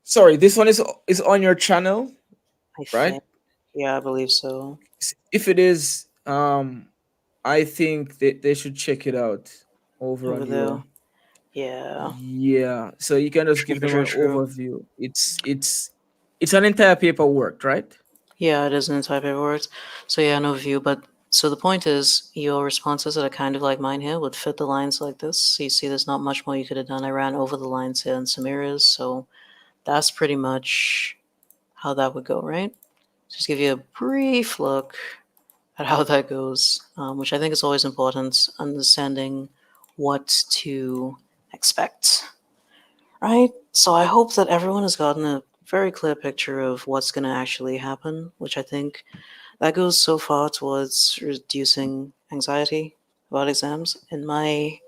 Sorry, this one is on your channel, I right? think, yeah, I believe so. If it is, I think they should check it out over on Over there, your. yeah, Yeah, so you can just give true, them true, an true. overview. It's an entire paper work, right? Yeah, it is an entire paperwork. So yeah, no view. But so the point is, your responses that are kind of like mine here would fit the lines like this. So you see, there's not much more you could have done. I ran over the lines here in Samira's, so that's pretty much how that would go, right? Just give you a brief look at how that goes, which I think is always important, understanding what to expect, right? So I hope that everyone has gotten a very clear picture of what's going to actually happen, which I think that goes so far towards reducing anxiety about exams. In my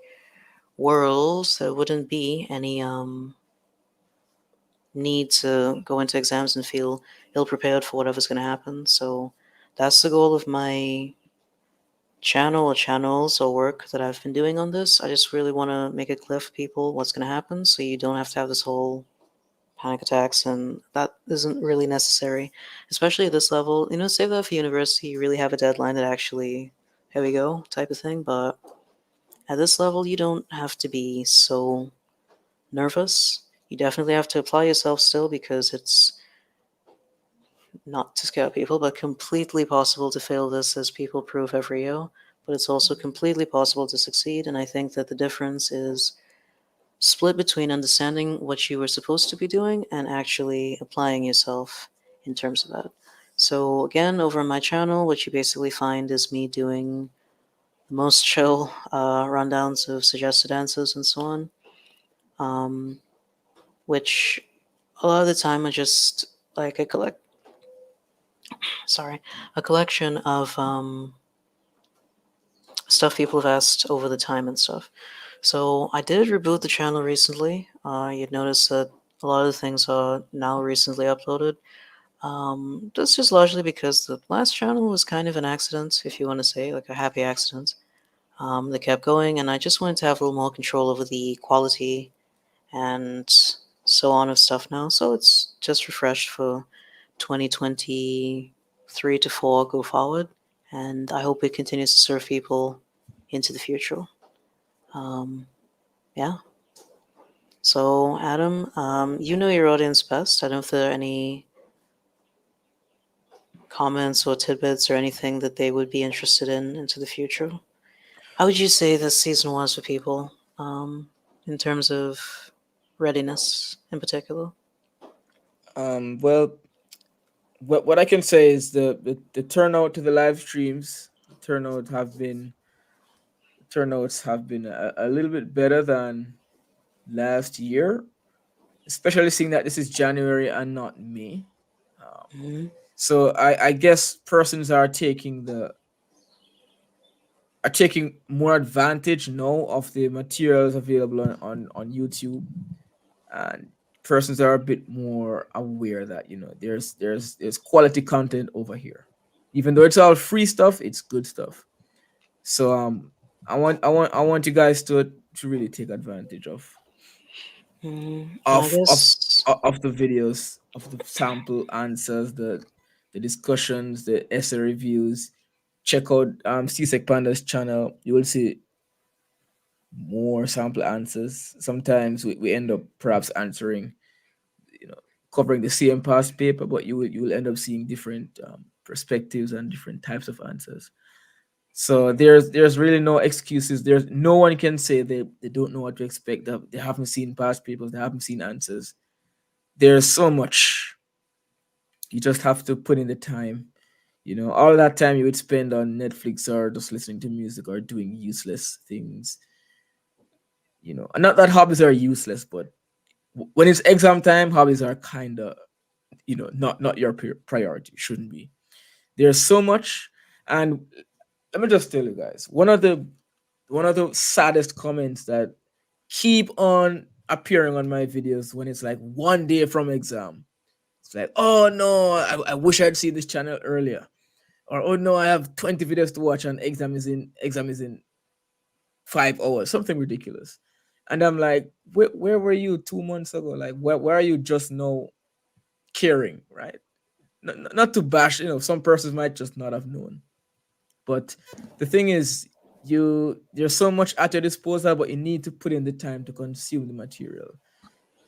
world, there wouldn't be any need to go into exams and feel ill prepared for whatever's going to happen. So that's the goal of my channel or channels or work that I've been doing on this. I just really want to make it clear for people what's going to happen so you don't have to have this whole panic attacks, and that isn't really necessary, especially at this level. You know, save that for university, you really have a deadline that actually, here we go, type of thing. But at this level, you don't have to be so nervous. You definitely have to apply yourself still because it's not to scare people, but completely possible to fail this, as people prove every year. But it's also completely possible to succeed, and I think that the difference is split between understanding what you were supposed to be doing and actually applying yourself in terms of that. So, again, over on my channel, what you basically find is me doing the most chill rundowns of suggested answers and so on, um, which a lot of the time are just like sorry, a collection of stuff people have asked over the time and stuff. So I did reboot the channel recently. You'd notice that a lot of the things are now recently uploaded. That's just largely because the last channel was kind of an accident, if you want to say, like a happy accident. They kept going, and I just wanted to have a little more control over the quality and so on of stuff now. So it's just refreshed for 2023 to 4 go forward, and I hope it continues to serve people into the future. Um, yeah. So, Adam, you know your audience best. I don't know if there are any comments or tidbits or anything that they would be interested in into the future. How would you say this season was for people, in terms of readiness in particular? Well, what I can say is the turnout to the live streams, turnouts have been a little bit better than last year, especially seeing that this is January and not May. Um, Mm-hmm. so I guess persons are taking more advantage now of the materials available on YouTube, and persons are a bit more aware that there's quality content over here. Even though it's all free stuff, it's good stuff. So I want you guys to really take advantage Mm-hmm. And I of of guess, of the videos, of the sample answers, the discussions, the essay reviews. Check out CSEC Panda's channel. You will see more sample answers. Sometimes we end up perhaps answering, you know, covering the same past paper, but you will end up seeing different perspectives and different types of answers. So there's really no excuses. There's no one can say they don't know what to expect. They haven't seen past papers. They haven't seen answers. There's so much. You just have to put in the time. All that time you would spend on Netflix or just listening to music or doing useless things. And not that hobbies are useless, but when it's exam time, hobbies are kind of, not your priority. Shouldn't be. There's so much, and let me just tell you guys, one of the saddest comments that keep on appearing on my videos when it's like one day from exam. It's like, oh no, I wish I'd seen this channel earlier. Or oh no, I have 20 videos to watch and exam is in 5 hours, something ridiculous. And I'm like, where were you 2 months ago? Like, where are you just now caring, right? Not to bash, some persons might just not have known. But the thing is, there's so much at your disposal, but you need to put in the time to consume the material.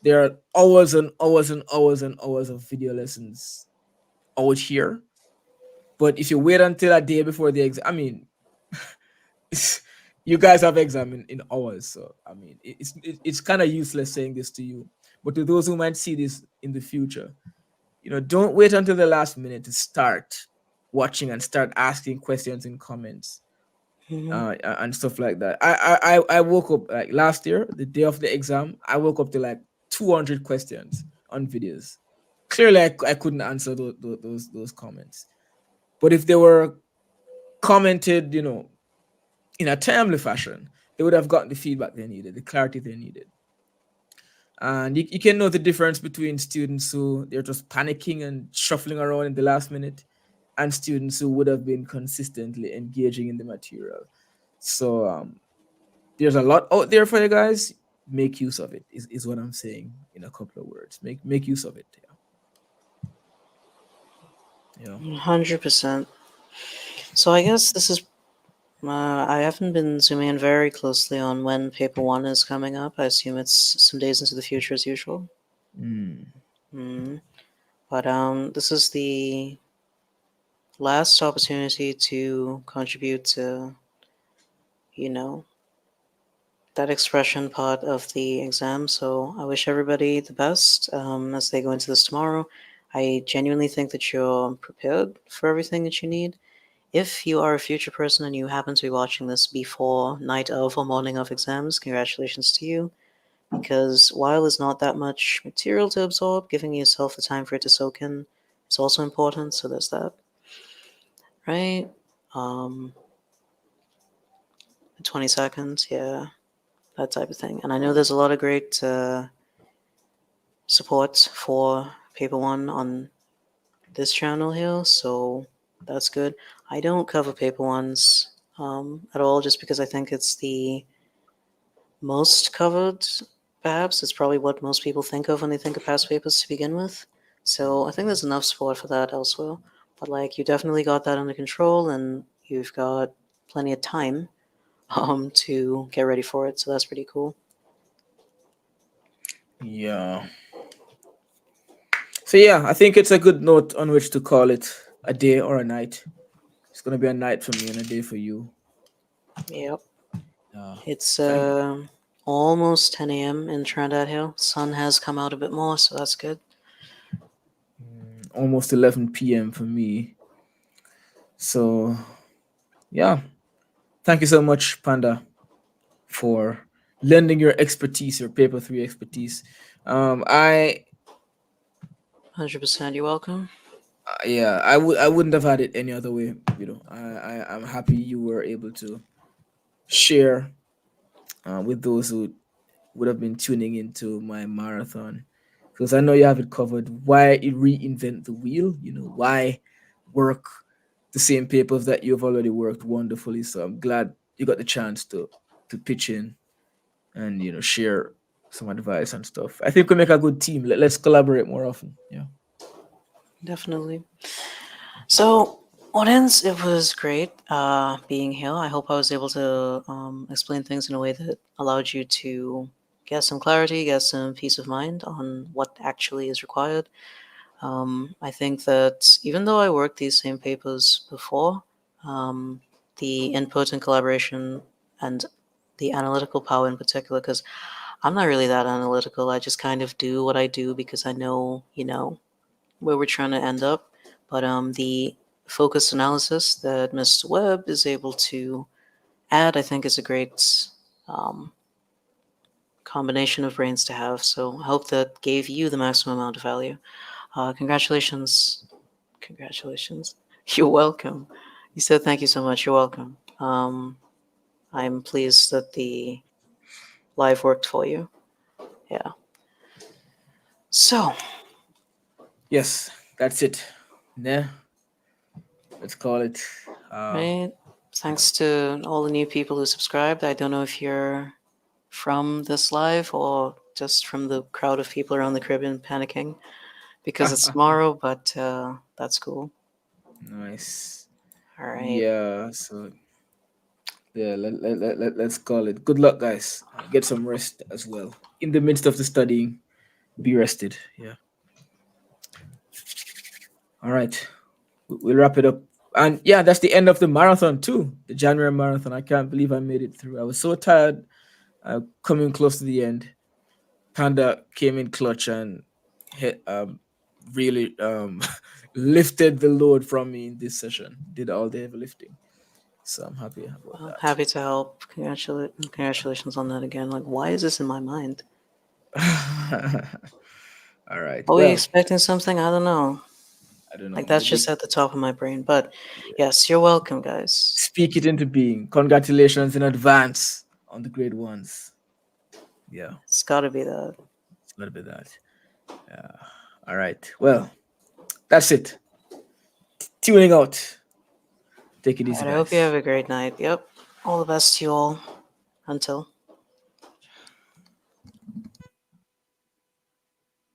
There are hours and hours and hours and hours of video lessons out here. But if you wait until a day before the exam, I mean, you guys have exam in hours, so I mean, it's kind of useless saying this to you. But to those who might see this in the future, don't wait until the last minute to start watching and start asking questions in comments, Hmm. and stuff like that. I woke up like last year, the day of the exam. I woke up to like 200 questions on videos. Clearly, I couldn't answer those comments. But if they were commented, in a timely fashion, they would have gotten the feedback they needed, the clarity they needed. And you can know the difference between students who they're just panicking and shuffling around in the last minute and students who would have been consistently engaging in the material. So there's a lot out there for you guys. Make use of it, is what I'm saying in a couple of words. Make use of it. Yeah. 100%. So I guess this is. I haven't been zooming in very closely on when paper one is coming up. I assume it's some days into the future as usual. Mm. Mm. But this is the last opportunity to contribute to, you know, that expression part of the exam. So I wish everybody the best as they go into this tomorrow. I genuinely think that you're prepared for everything that you need. If you are a future person and you happen to be watching this before night of or morning of exams, congratulations to you. Because while there's not that much material to absorb, giving yourself the time for it to soak in is also important. So there's that, right? Um, 20 seconds, yeah, that type of thing. And I know there's a lot of great support for Paper One on this channel here, so that's good. I don't cover Paper Ones at all just because I think it's the most covered, perhaps. It's probably what most people think of when they think of past papers to begin with. So I think there's enough support for that elsewhere. But like you definitely got that under control and you've got plenty of time to get ready for it. So that's pretty cool. Yeah. So yeah, I think it's a good note on which to call it a day or a night. It's gonna be a night for me and a day for you. Yep. Yeah. It's Thank. almost 10 a.m. in Trinidad Hill. Sun has come out a bit more, so that's good. Almost 11 p.m. for me. So yeah, thank you so much, Panda, for lending your expertise, your paper three expertise. I 100%. You're welcome. Yeah, I wouldn't have had it any other way. I'm happy you were able to share with those who would have been tuning into my marathon, because I know you have it covered. Why reinvent the wheel? Why work the same papers that you've already worked wonderfully? So I'm glad you got the chance to pitch in and share some advice and stuff. I think we make a good team. Let's collaborate more often. Yeah. Definitely. So Audience, it was great being here. I hope I was able to explain things in a way that allowed you to get some clarity, get some peace of mind on what actually is required. I think that even though I worked these same papers before, um, the input and collaboration and the analytical power in particular, because I'm not really that analytical. I just kind of do what I do because I know, where we're trying to end up. But the focused analysis that Mr. Webb is able to add, I think, is a great um, combination of brains to have. So I hope that gave you the maximum amount of value. Congratulations. Congratulations. You're welcome. You said thank you so much. You're welcome. I'm pleased that the live worked for you. Yeah. So, Yes, that's it. Yeah, let's call it. Uh, right. Thanks to all the new people who subscribed. I don't know if you're from this live or just from the crowd of people around the Caribbean panicking because it's tomorrow, but that's cool. nice. All right. Yeah. So yeah, let's call it. Good luck, guys. Get some rest as well. In the midst of the studying, be rested. Yeah. All right. We'll wrap it up. And yeah, that's the end of the marathon too. The January marathon. I can't believe I made it through. I was so tired coming close to the end. Panda came in clutch and hit, really lifted the load from me in this session. Did all the heavy lifting. So I'm happy about Well, that. happy to help. Congratulations on that again. Like, why is this in my mind? All right. Are we Well, expecting something? I don't know. I don't know. Like, that's just Maybe at the top of my brain. But yes, you're welcome, guys. speak it into being. Congratulations in advance on the grade ones. Yeah, It's got to be that. it's a little bit that. Yeah. All right. Well, that's it. Tuning out. Take it All easy, right. I hope you guys. have a great night. Yep. All the best to you all. Until.